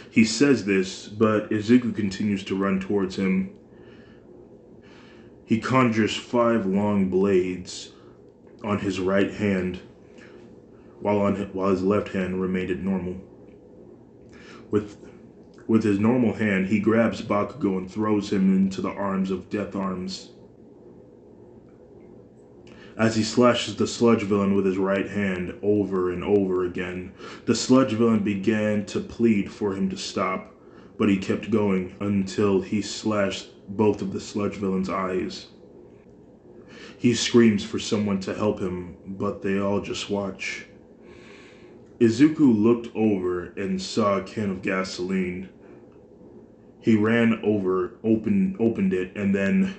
He says this, but Izuku continues to run towards him. He conjures 5 long blades on his right hand, while his left hand remained at normal. With his normal hand, he grabs Bakugo and throws him into the arms of Death Arms. As he slashes the sludge villain with his right hand over and over again, the sludge villain began to plead for him to stop, but he kept going until he slashed both of the sludge villain's eyes. He screams for someone to help him, but they all just watch. Izuku looked over and saw a can of gasoline. He ran over, opened it, and then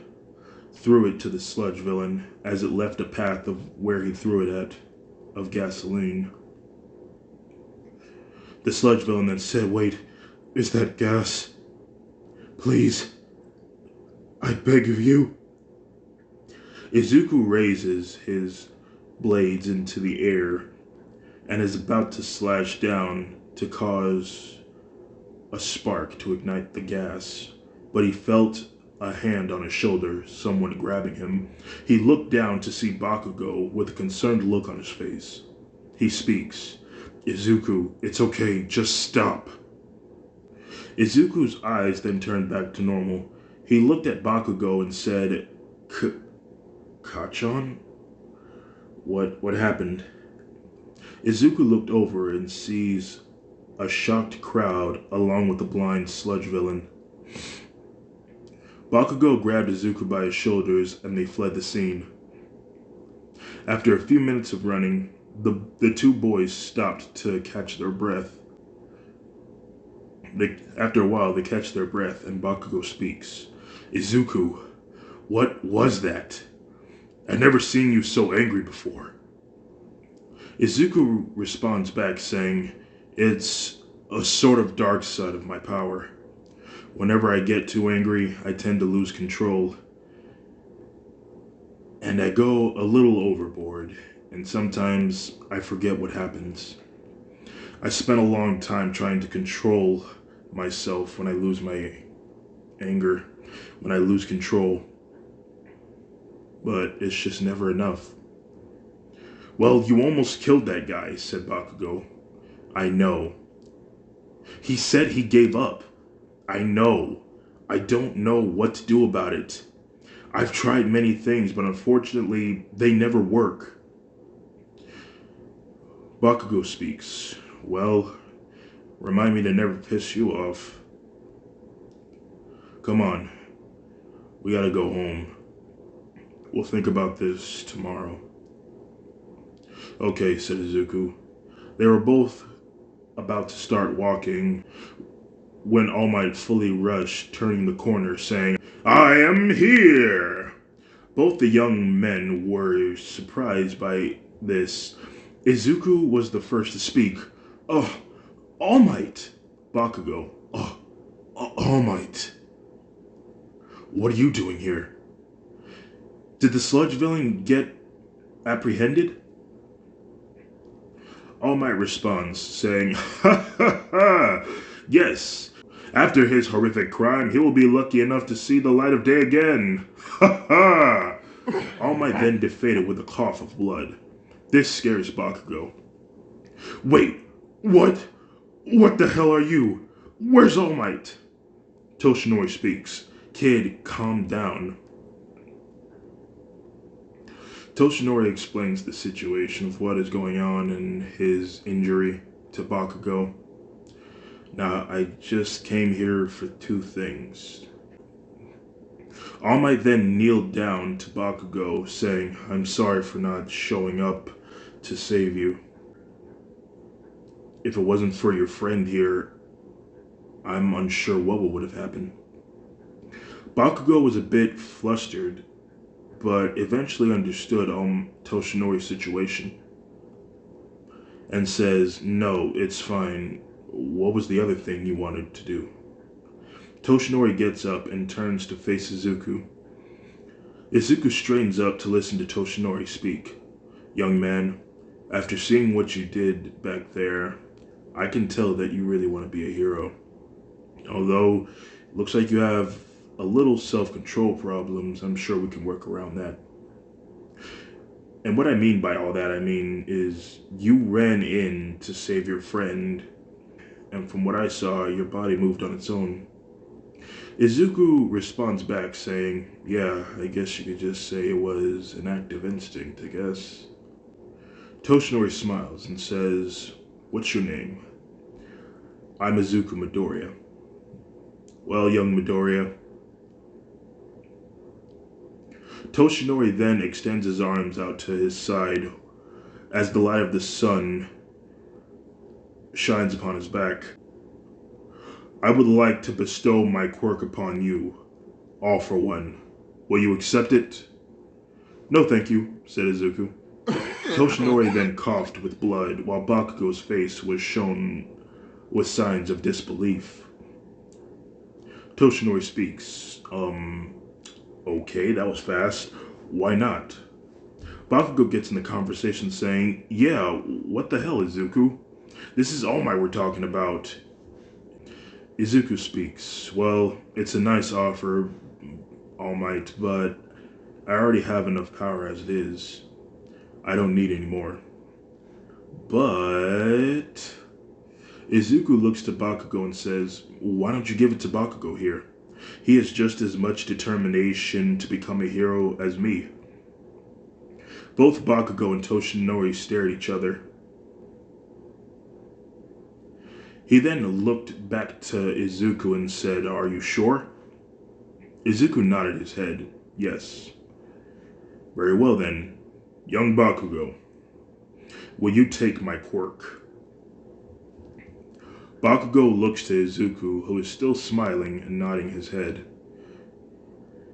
threw it to the sludge villain as it left a path of where he threw it at, of gasoline. The sludge villain then said, "Wait, is that gas? Please, I beg of you." Izuku raises his blades into the air and is about to slash down to cause a spark to ignite the gas, but he felt a hand on his shoulder, someone grabbing him. He looked down to see Bakugo with a concerned look on his face. He speaks, "Izuku, it's okay, just stop." Izuku's eyes then turned back to normal. He looked at Bakugo and said, "Kachan? What happened?" Izuku looked over and sees a shocked crowd along with the blind sludge villain. Bakugo grabbed Izuku by his shoulders and they fled the scene. After a few minutes of running, the 2 boys stopped to catch their breath. After a while, they catch their breath and Bakugo speaks. "Izuku, what was that? I've never seen you so angry before." Izuku responds back saying, "It's a sort of dark side of my power. Whenever I get too angry, I tend to lose control. And I go a little overboard, and sometimes I forget what happens. I spent a long time trying to control myself when I lose my anger, when I lose control. But it's just never enough." "Well, you almost killed that guy," said Bakugo. "I know. He said he gave up. I know. I don't know what to do about it. I've tried many things, but unfortunately, they never work." Bakugo speaks. "Well, remind me to never piss you off. Come on, we gotta go home. We'll think about this tomorrow." "Okay," said Izuku. They were both about to start walking when All Might fully rushed, turning the corner, saying, "I am here!" Both the young men were surprised by this. Izuku was the first to speak. "Oh, All Might!" Bakugo. "Oh, All Might. What are you doing here? Did the sludge villain get apprehended?" All Might responds, saying, "Ha ha ha! Yes. After his horrific crime, he will be lucky enough to see the light of day again. Ha ha!" All Might then defeated with a cough of blood. This scares Bakugo. "Wait, what? What the hell are you? Where's All Might?" Toshinori speaks. "Kid, calm down." Toshinori explains the situation of what is going on and his injury to Bakugo. "Now, I just came here for 2 things." All Might then kneeled down to Bakugo, saying, "I'm sorry for not showing up to save you. If it wasn't for your friend here, I'm unsure what would have happened." Bakugo was a bit flustered, but eventually understood Toshinori's situation and says, "No, it's fine. What was the other thing you wanted to do?" Toshinori gets up and turns to face Izuku. Izuku straightens up to listen to Toshinori speak. Young man, after seeing what you did back there, I can tell that you really want to be a hero. Although, it looks like you have a little self-control problems, I'm sure we can work around that. And what I mean by all that, I mean is you ran in to save your friend, and from what I saw, your body moved on its own. Izuku responds back saying, yeah, I guess you could just say it was an act of instinct, I guess. Toshinori smiles and says, what's your name? I'm Izuku Midoriya. Well, young Midoriya. Toshinori then extends his arms out to his side as the light of the sun shines upon his back. I would like to bestow my quirk upon you, all for one. Will you accept it? No, thank you, said Izuku. Toshinori then coughed with blood, while Bakugo's face was shown with signs of disbelief. Toshinori speaks. Okay, that was fast. Why not? Bakugo gets in the conversation saying, yeah, what the hell, Izuku? This is All Might we're talking about. Izuku speaks. Well, it's a nice offer, All Might, but I already have enough power as it is. I don't need any more. But Izuku looks to Bakugo and says, why don't you give it to Bakugo here? He has just as much determination to become a hero as me. Both Bakugo and Toshinori stare at each other. He then looked back to Izuku and said, are you sure? Izuku nodded his head. Yes. Very well then. Young Bakugo, will you take my quirk? Bakugo looks to Izuku, who is still smiling and nodding his head.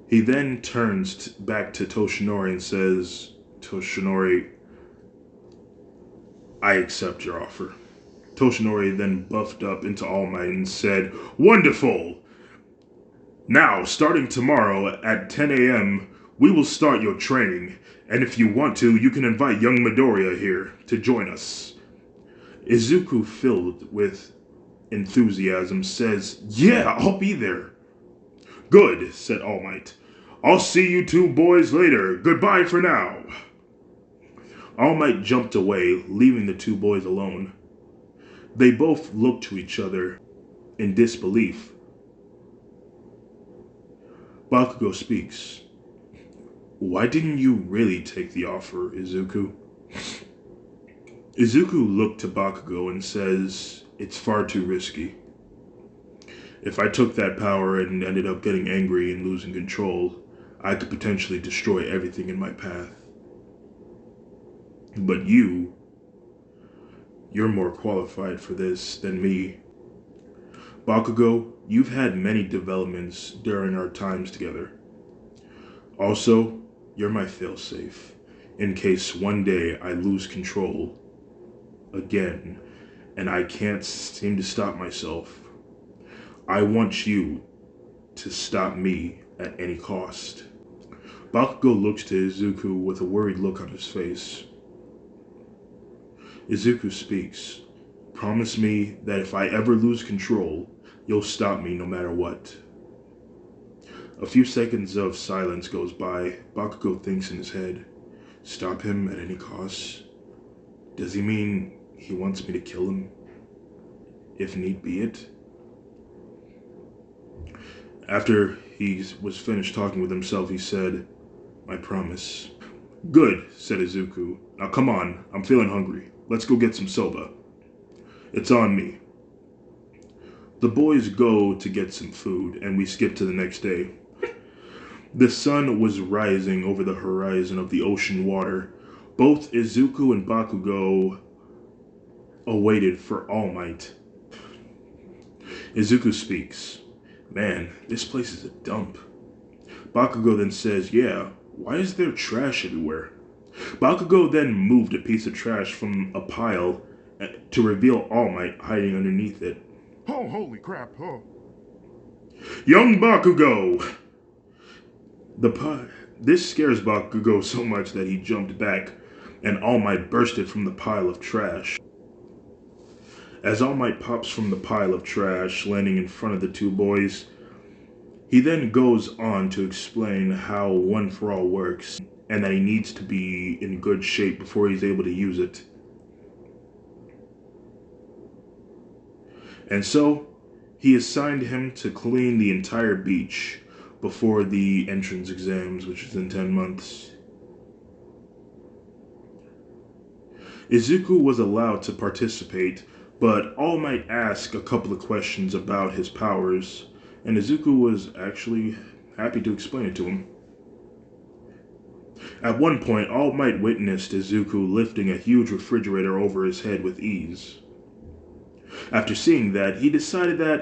He then turns back to Toshinori and says, Toshinori, I accept your offer. Toshinori then buffed up into All Might and said, wonderful! Now, starting tomorrow at 10 a.m., we will start your training, and if you want to, you can invite young Midoriya here to join us. Izuku, filled with enthusiasm, says, yeah, I'll be there. Good, said All Might. I'll see you two boys later. Goodbye for now. All Might jumped away, leaving the two boys alone. They both looked to each other in disbelief. Bakugo speaks. Why didn't you really take the offer, Izuku? Izuku looked to Bakugo and says, it's far too risky. If I took that power and ended up getting angry and losing control, I could potentially destroy everything in my path. But you're more qualified for this than me. Bakugo, you've had many developments during our times together. Also, you're my failsafe, in case one day I lose control again, and I can't seem to stop myself. I want you to stop me at any cost. Bakugo looks to Izuku with a worried look on his face. Izuku speaks. Promise me that if I ever lose control, you'll stop me no matter what. A few seconds of silence goes by. Bakugo thinks in his head. Stop him at any cost? Does he mean he wants me to kill him? If need be it? After he was finished talking with himself, he said, I promise. Good, said Izuku. Now come on, I'm feeling hungry. Let's go get some soba. It's on me. The boys go to get some food, and we skip to the next day. The sun was rising over the horizon of the ocean water. Both Izuku and Bakugo awaited for All Might. Izuku speaks. Man, this place is a dump. Bakugo then says, yeah, why is there trash everywhere? Bakugo then moved a piece of trash from a pile to reveal All Might hiding underneath it. Oh, holy crap, oh. Young Bakugo! This scares Bakugo so much that he jumped back. and All Might bursted from the pile of trash. As All Might pops from the pile of trash, landing in front of the two boys, he then goes on to explain how One for All works and that he needs to be in good shape before he's able to use it. And so, he assigned him to clean the entire beach before the entrance exams, which is in 10 months. Izuku was allowed to participate, but All Might asked a couple of questions about his powers, and Izuku was actually happy to explain it to him. At one point, All Might witnessed Izuku lifting a huge refrigerator over his head with ease. After seeing that, he decided to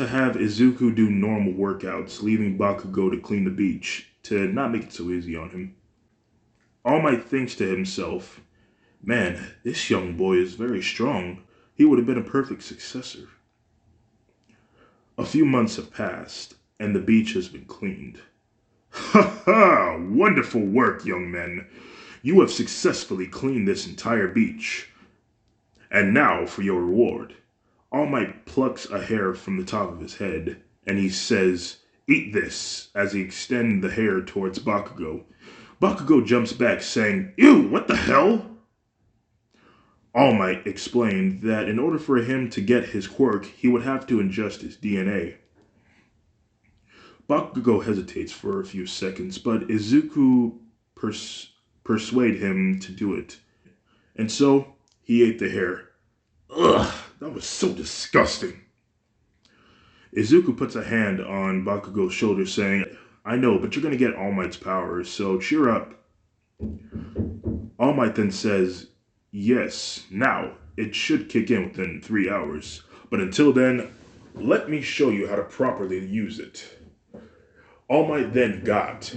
have Izuku do normal workouts, leaving Bakugo to clean the beach, to not make it so easy on him. All Might thinks to himself, man, this young boy is very strong. He would have been a perfect successor. A few months have passed, and the beach has been cleaned. Ha ha! Wonderful work, young men. You have successfully cleaned this entire beach. And now for your reward. All Might plucks a hair from the top of his head, and he says, eat this, as he extends the hair towards Bakugo. Bakugo jumps back, saying, ew, what the hell? All Might explained that in order for him to get his quirk, he would have to ingest his DNA. Bakugo hesitates for a few seconds, but Izuku persuade him to do it. And so, he ate the hair. Ugh, that was so disgusting. Izuku puts a hand on Bakugo's shoulder, saying, I know, but you're going to get All Might's powers, so cheer up. All Might then says, yes, now, it should kick in within 3 hours. But until then, let me show you how to properly use it. All Might then got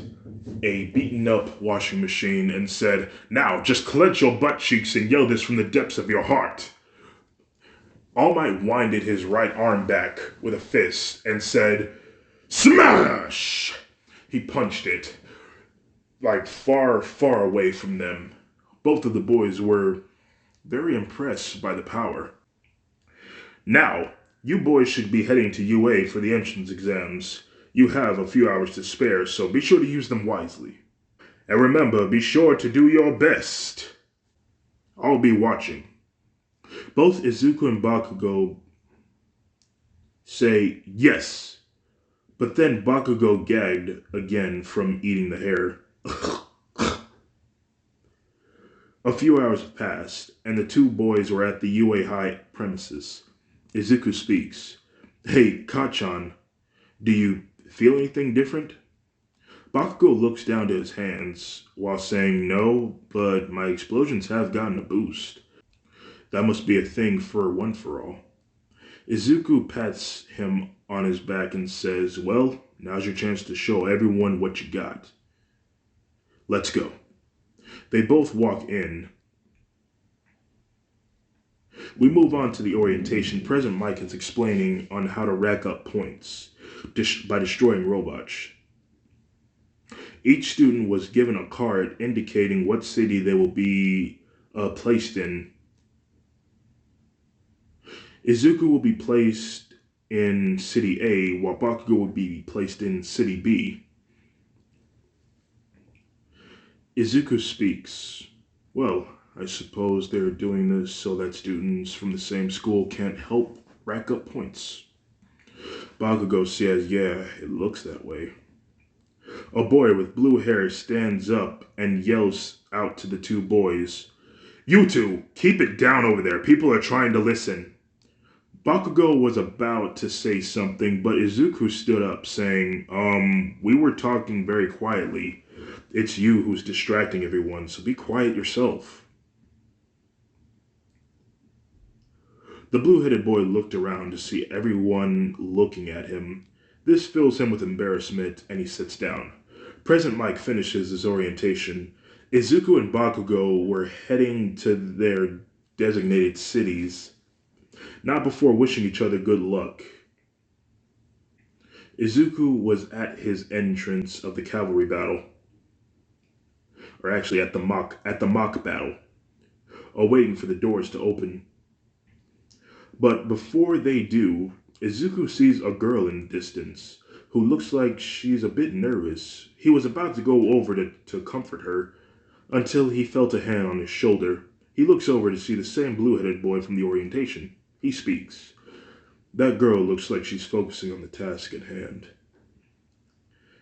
a beaten up washing machine and said, now, just clench your butt cheeks and yell this from the depths of your heart. All Might winded his right arm back with a fist and said, smash! He punched it, like far, far away from them. Both of the boys were very impressed by the power. Now, you boys should be heading to UA for the entrance exams. You have a few hours to spare, so be sure to use them wisely. And remember, be sure to do your best. I'll be watching. Both Izuku and Bakugo say yes, but then Bakugo gagged again from eating the hair. A few hours have passed, and the two boys were at the UA High premises. Izuku speaks. Hey, Kachan, do you feel anything different? Bakugo looks down to his hands while saying no, but my explosions have gotten a boost. That must be a thing for One for All. Izuku pats him on his back and says, well, now's your chance to show everyone what you got. Let's go. They both walk in. We move on to the orientation. President Mike is explaining on how to rack up points by destroying robots. Each student was given a card indicating what city they will be placed in. Izuku will be placed in City A, while Bakugo will be placed in City B. Izuku speaks. Well, I suppose they're doing this so that students from the same school can't help rack up points. Bakugo says, yeah, it looks that way. A boy with blue hair stands up and yells out to the two boys, you two, keep it down over there. People are trying to listen. Bakugo was about to say something, but Izuku stood up, saying, we were talking very quietly. It's you who's distracting everyone, so be quiet yourself. The blue-headed boy looked around to see everyone looking at him. This fills him with embarrassment, and he sits down. President Mike finishes his orientation. Izuku and Bakugo were heading to their designated cities, not before wishing each other good luck. Izuku was at his entrance of the cavalry battle. or actually at the mock battle, awaiting for the doors to open. But before they do, Izuku sees a girl in the distance who looks like she's a bit nervous. He was about to go over to comfort her until he felt a hand on his shoulder. He looks over to see the same blue-headed boy from the orientation. He speaks. That girl looks like she's focusing on the task at hand.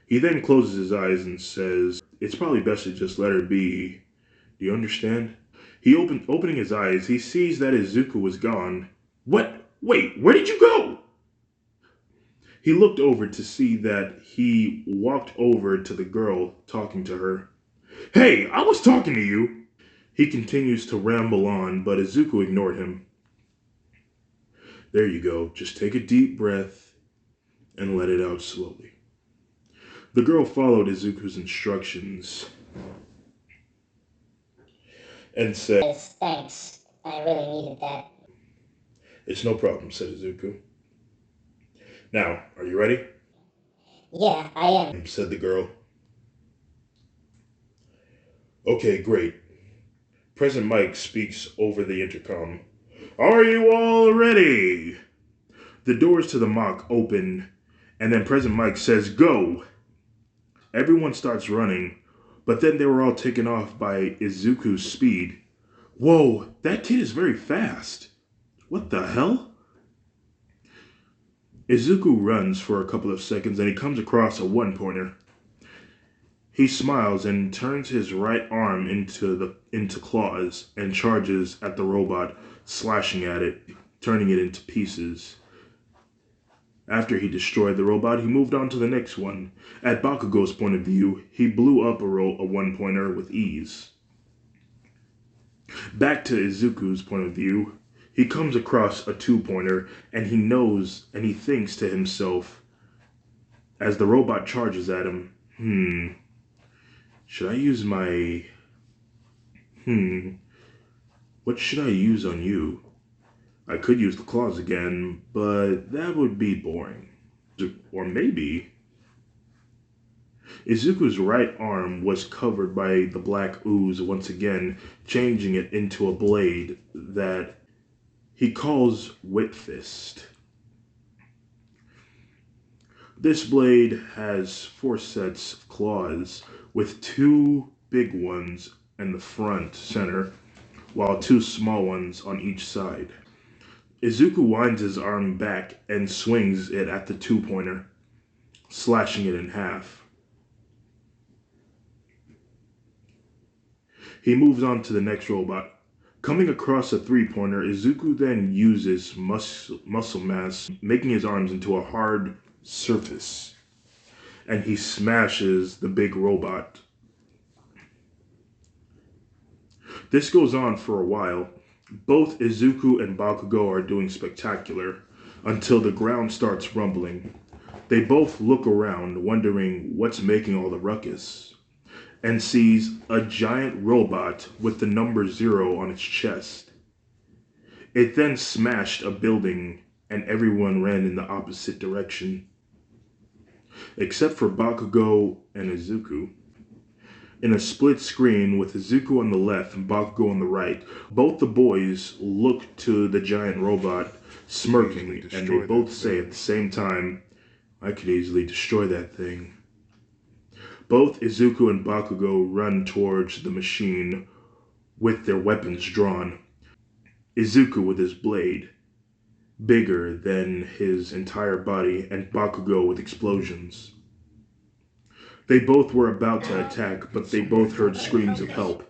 He then closes his eyes and says, "It's probably best to just let her be. Do you understand?" Opening his eyes, he sees that Izuku was gone. What? Wait, where did you go? He looked over to see that he walked over to the girl, talking to her. Hey, I was talking to you. He continues to ramble on, but Izuku ignored him. There you go. Just take a deep breath and let it out slowly. The girl followed Izuku's instructions and said, Yes, thanks. I really needed that. It's no problem, said Izuku. Now, are you ready? Yeah, I am. Said the girl. Okay, great. President Mike speaks over the intercom. Are you all ready? The doors to the mock open, and then President Mike says, Go! Everyone starts running, but then they were all taken off by Izuku's speed. Whoa, that kid is very fast. What the hell? Izuku runs for a couple of seconds and he comes across a one-pointer. He smiles and turns his right arm into claws and charges at the robot, slashing at it, turning it into pieces. After he destroyed the robot, he moved on to the next one. At Bakugo's point of view, he blew up a one-pointer with ease. Back to Izuku's point of view, he comes across a two-pointer and he thinks to himself as the robot charges at him, should I use my... what should I use on you? I could use the claws again, but that would be boring. Or maybe... Izuku's right arm was covered by the black ooze once again, changing it into a blade that he calls Whip Fist. This blade has 4 sets of claws, with 2 big ones in the front center, while 2 small ones on each side. Izuku winds his arm back and swings it at the two-pointer, slashing it in half. He moves on to the next robot. Coming across a three-pointer, Izuku then uses muscle mass, making his arms into a hard surface, and he smashes the big robot. This goes on for a while. Both Izuku and Bakugo are doing spectacular, until the ground starts rumbling. They both look around, wondering what's making all the ruckus, and sees a giant robot with the number 0 on its chest. It then smashed a building, and everyone ran in the opposite direction, except for Bakugo and Izuku. In a split screen with Izuku on the left and Bakugo on the right, both the boys look to the giant robot, smirking, and they both say at the same time, I could easily destroy that thing. Both Izuku and Bakugo run towards the machine with their weapons drawn. Izuku with his blade, bigger than his entire body, and Bakugo with explosions. They both were about to attack, but they both heard screams of help.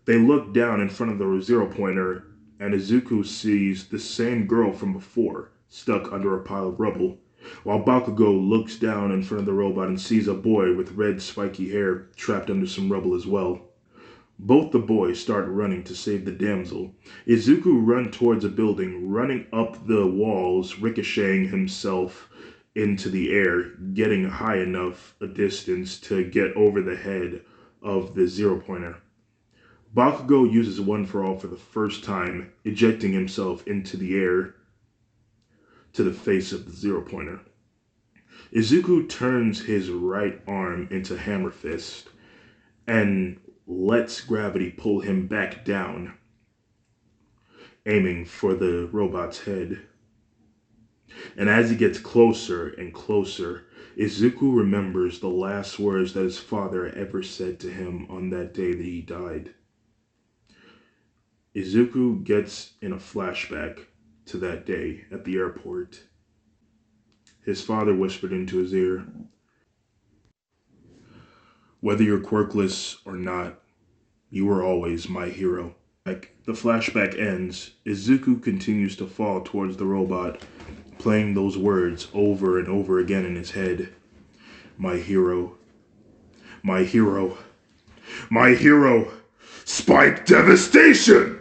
They look down in front of the 0-pointer, and Izuku sees the same girl from before, stuck under a pile of rubble, while Bakugo looks down in front of the robot and sees a boy with red spiky hair trapped under some rubble as well. Both the boys start running to save the damsel. Izuku runs towards a building, running up the walls, ricocheting himself into the air, getting high enough a distance to get over the head of the 0-pointer. Bakugo uses One for All for the first time, ejecting himself into the air to the face of the 0-pointer. Izuku turns his right arm into Hammer Fist and lets gravity pull him back down, aiming for the robot's head. And as he gets closer and closer, Izuku remembers the last words that his father ever said to him on that day that he died. Izuku gets in a flashback to that day at the airport. His father whispered into his ear, "Whether you're quirkless or not, you were always my hero." The flashback ends. Izuku continues to fall towards the robot, playing those words over and over again in his head. My hero. My hero. My hero. Spike devastation!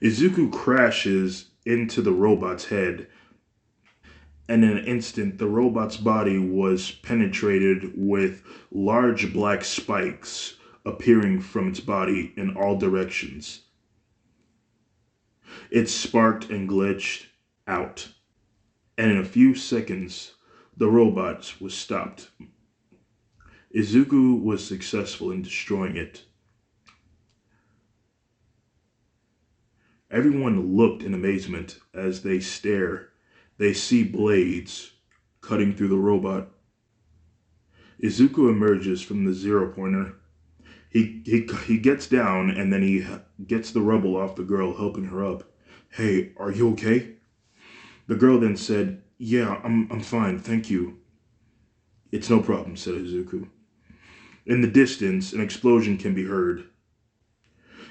Izuku crashes into the robot's head, and in an instant, the robot's body was penetrated with large black spikes appearing from its body in all directions. It sparked and glitched out, and in a few seconds, the robot was stopped. Izuku was successful in destroying it. Everyone looked in amazement as they stare. They see blades cutting through the robot. Izuku emerges from the zero pointer. He gets down and then he gets the rubble off the girl, helping her up. "Hey, are you okay?" The girl then said, "Yeah, I'm fine, thank you." "It's no problem," said Izuku. In the distance, an explosion can be heard.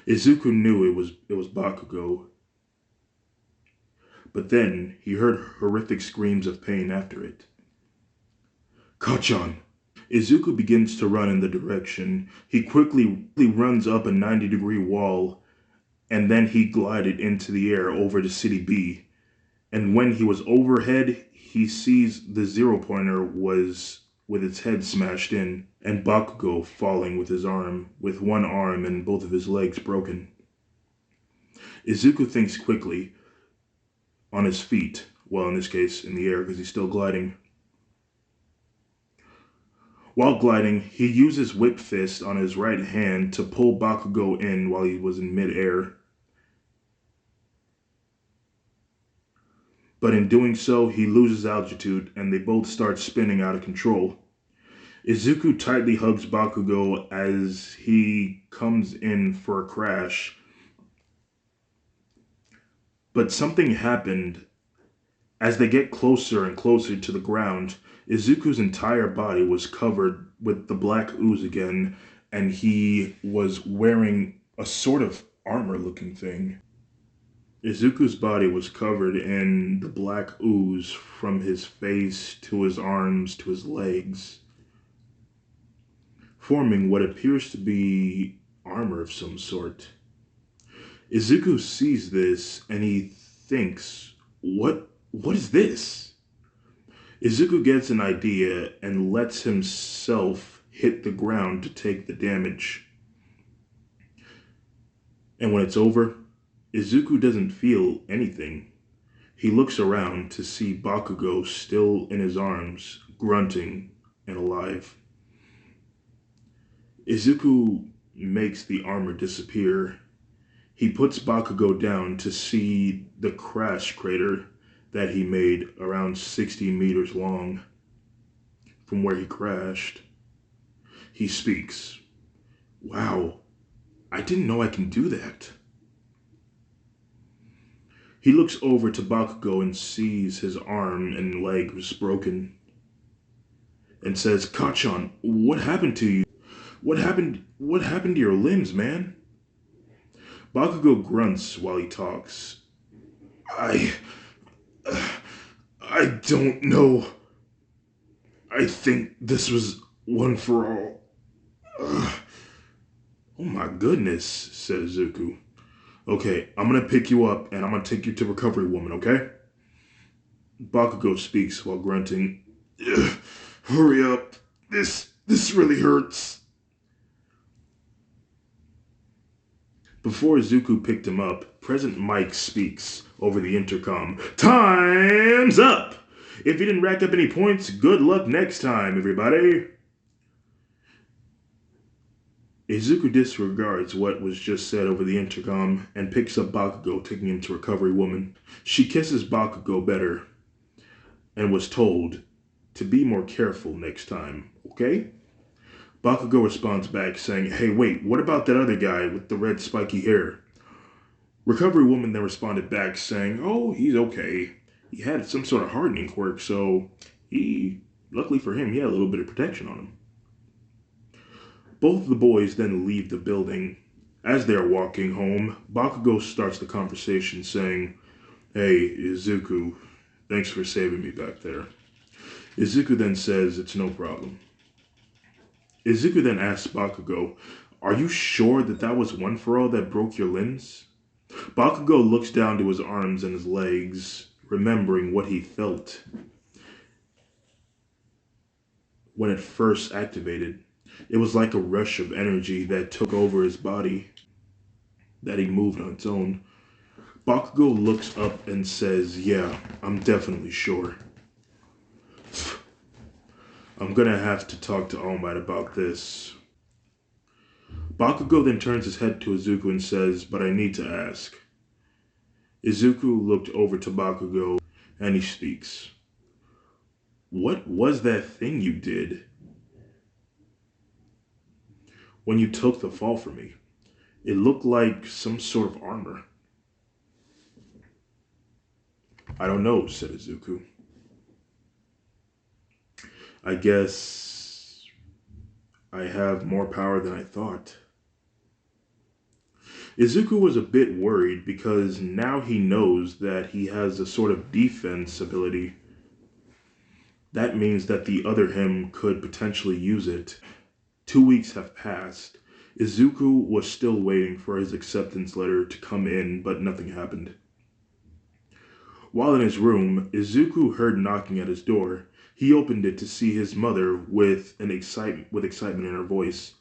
Izuku knew it was Bakugo, but then he heard horrific screams of pain after it. "Kachan!" Izuku begins to run in the direction. He quickly runs up a 90-degree wall, and then he glided into the air over to City B. And when he was overhead, he sees the zero pointer was with its head smashed in, and Bakugo falling with one arm and both of his legs broken. Izuku thinks quickly, on his feet, well, in this case, in the air, because he's still gliding. While gliding, he uses Whip Fist on his right hand to pull Bakugo in while he was in mid-air. But in doing so, he loses altitude, and they both start spinning out of control. Izuku tightly hugs Bakugo as he comes in for a crash. But something happened. As they get closer and closer to the ground, Izuku's entire body was covered with the black ooze again, and he was wearing a sort of armor-looking thing. Izuku's body was covered in the black ooze from his face to his arms to his legs, forming what appears to be armor of some sort. Izuku sees this and he thinks, what is this? Izuku gets an idea and lets himself hit the ground to take the damage. And when it's over, Izuku doesn't feel anything. He looks around to see Bakugo still in his arms, grunting and alive. Izuku makes the armor disappear. He puts Bakugo down to see the crash crater that he made around 60 meters long from where he crashed. He speaks. "Wow, I didn't know I can do that." He looks over to Bakugo and sees his arm and leg was broken and says, "Kachan, what happened to you? What happened to your limbs, man?" Bakugo grunts while he talks. I I don't know. I think this was one for all." "Oh my goodness," said Izuku. "Okay, I'm gonna pick you up and I'm gonna take you to Recovery Woman, okay?" Bakugo speaks while grunting. "Hurry up. This really hurts." Before Izuku picked him up, President Mike speaks over the intercom. "Time's up! If you didn't rack up any points, good luck next time, everybody." Izuku disregards what was just said over the intercom and picks up Bakugo, taking him to Recovery Woman. She kisses Bakugo better and was told to be more careful next time, okay? Bakugo responds back saying, hey, wait, what about that other guy with the red spiky hair? Recovery Woman then responded back saying, oh, he's okay. He had some sort of hardening quirk, so luckily for him, he had a little bit of protection on him. Both of the boys then leave the building. As they are walking home, Bakugo starts the conversation saying, hey, Izuku, thanks for saving me back there. Izuku then says it's no problem. Izuku then asks Bakugo, are you sure that was One For All that broke your limbs? Bakugo looks down to his arms and his legs, remembering what he felt when it first activated. It was like a rush of energy that took over his body, that he moved on its own. Bakugo looks up and says, yeah, I'm definitely sure. I'm gonna have to talk to All Might about this. Bakugo then turns his head to Izuku and says, but I need to ask. Izuku looked over to Bakugo and he speaks. What was that thing you did when you took the fall for me? It looked like some sort of armor. I don't know, said Izuku. I guess I have more power than I thought. Izuku was a bit worried because now he knows that he has a sort of defense ability. That means that the other him could potentially use it. 2 weeks have passed. Izuku was still waiting for his acceptance letter to come in, but nothing happened. While in his room, Izuku heard knocking at his door. He opened it to see his mother with excitement in her voice,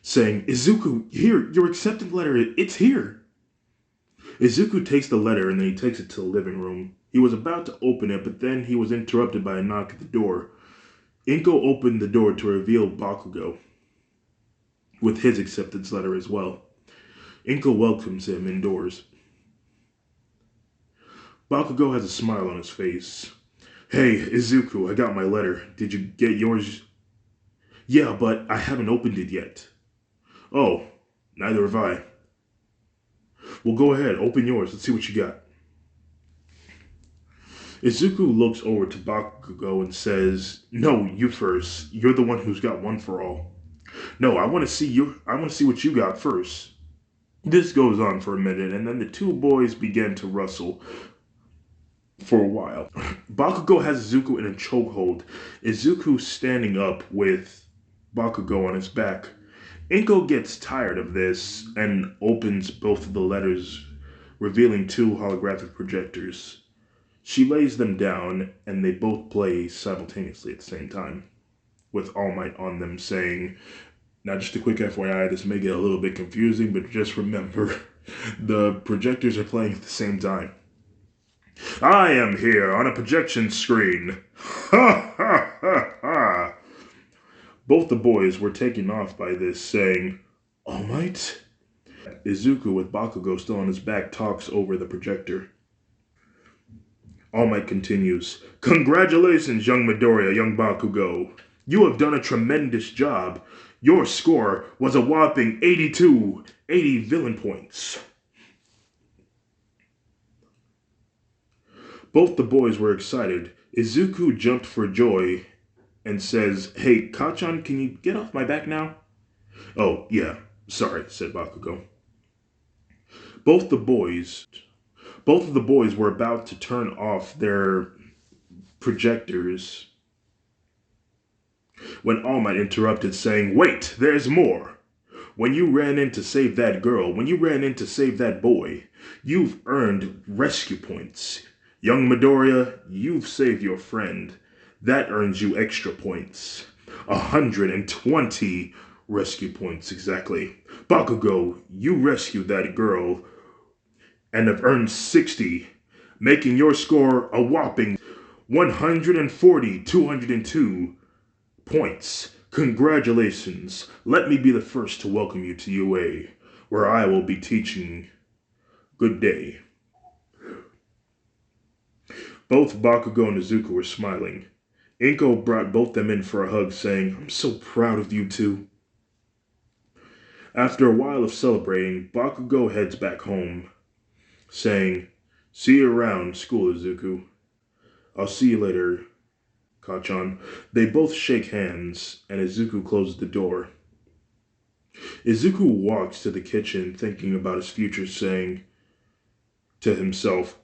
saying, Izuku, here, your acceptance letter, it's here. Izuku takes the letter and then he takes it to the living room. He was about to open it, but then he was interrupted by a knock at the door. Inko opened the door to reveal Bakugo with his acceptance letter as well. Inko welcomes him indoors. Bakugo has a smile on his face. Hey, Izuku, I got my letter. Did you get yours? Yeah, but I haven't opened it yet. Oh, neither have I. Well, go ahead, open yours. Let's see what you got. Izuku looks over to Bakugo and says, no, you first. You're the one who's got One For All. No, I want to see what you got first. This goes on for a minute, and then the two boys begin to wrestle for a while. Bakugo has Izuku in a chokehold. Izuku standing up with Bakugo on his back. Inko gets tired of this and opens both of the letters, revealing two holographic projectors. She lays them down, and they both play simultaneously at the same time, with All Might on them saying, now just a quick FYI, this may get a little bit confusing, but just remember, the projectors are playing at the same time. I am here on a projection screen. Ha ha ha ha. Both the boys were taken off by this, saying, All Might? Izuku, with Bakugo still on his back, talks over the projector. All Might continues, congratulations, young Midoriya, young Bakugo. You have done a tremendous job. Your score was a whopping 80 villain points. Both the boys were excited. Izuku jumped for joy and says, hey, Kachan, can you get off my back now? Oh, yeah, sorry, said Bakugo. Both of the boys were about to turn off their projectors when All Might interrupted, saying, wait, there's more. When you ran in to save that girl, when you ran in to save that boy, you've earned rescue points. Young Midoriya, you've saved your friend. That earns you extra points. 120 rescue points, exactly. Bakugo, you rescued that girl and have earned 60, making your score a whopping 202 points. Congratulations. Let me be the first to welcome you to UA, where I will be teaching. Good day. Both Bakugo and Izuku were smiling. Inko brought both them in for a hug, saying, I'm so proud of you two. After a while of celebrating, Bakugo heads back home, saying, See you around school, Izuku. I'll see you later, Kachan. They both shake hands, and Izuku closes the door. Izuku walks to the kitchen, thinking about his future, saying to himself,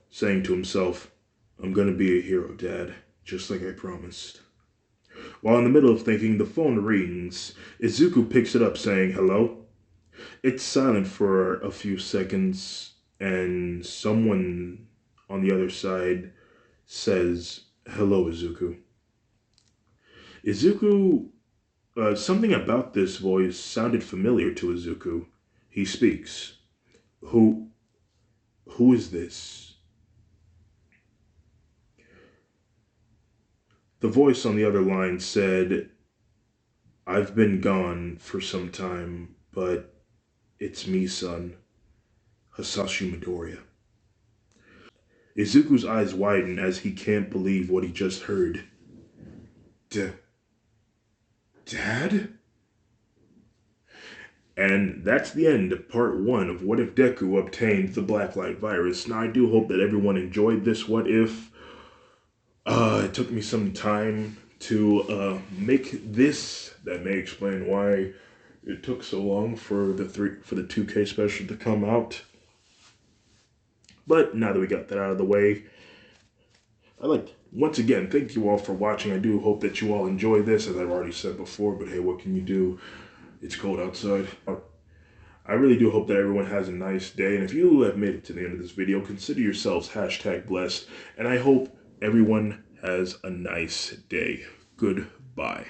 I'm gonna be a hero, Dad, just like I promised. While in the middle of thinking, the phone rings. Izuku picks it up, saying, Hello? It's silent for a few seconds, and someone on the other side says, Hello, Izuku. Something about this voice sounded familiar to Izuku. He speaks. Who is this? The voice on the other line said, I've been gone for some time, but it's me, son. Hasashi Midoriya. Izuku's eyes widen as he can't believe what he just heard. Dad? And that's the end of part 1 of What If Deku Obtained the Blacklight Virus. Now, I do hope that everyone enjoyed this What If. It took me some time to make this. That may explain why it took so long for the 2K special to come out. But now that we got that out of the way, once again, thank you all for watching. I do hope that you all enjoy this, as I've already said before, but hey, what can you do? It's cold outside. I really do hope that everyone has a nice day, and if you have made it to the end of this video, consider yourselves #blessed, and I hope everyone has a nice day. Goodbye.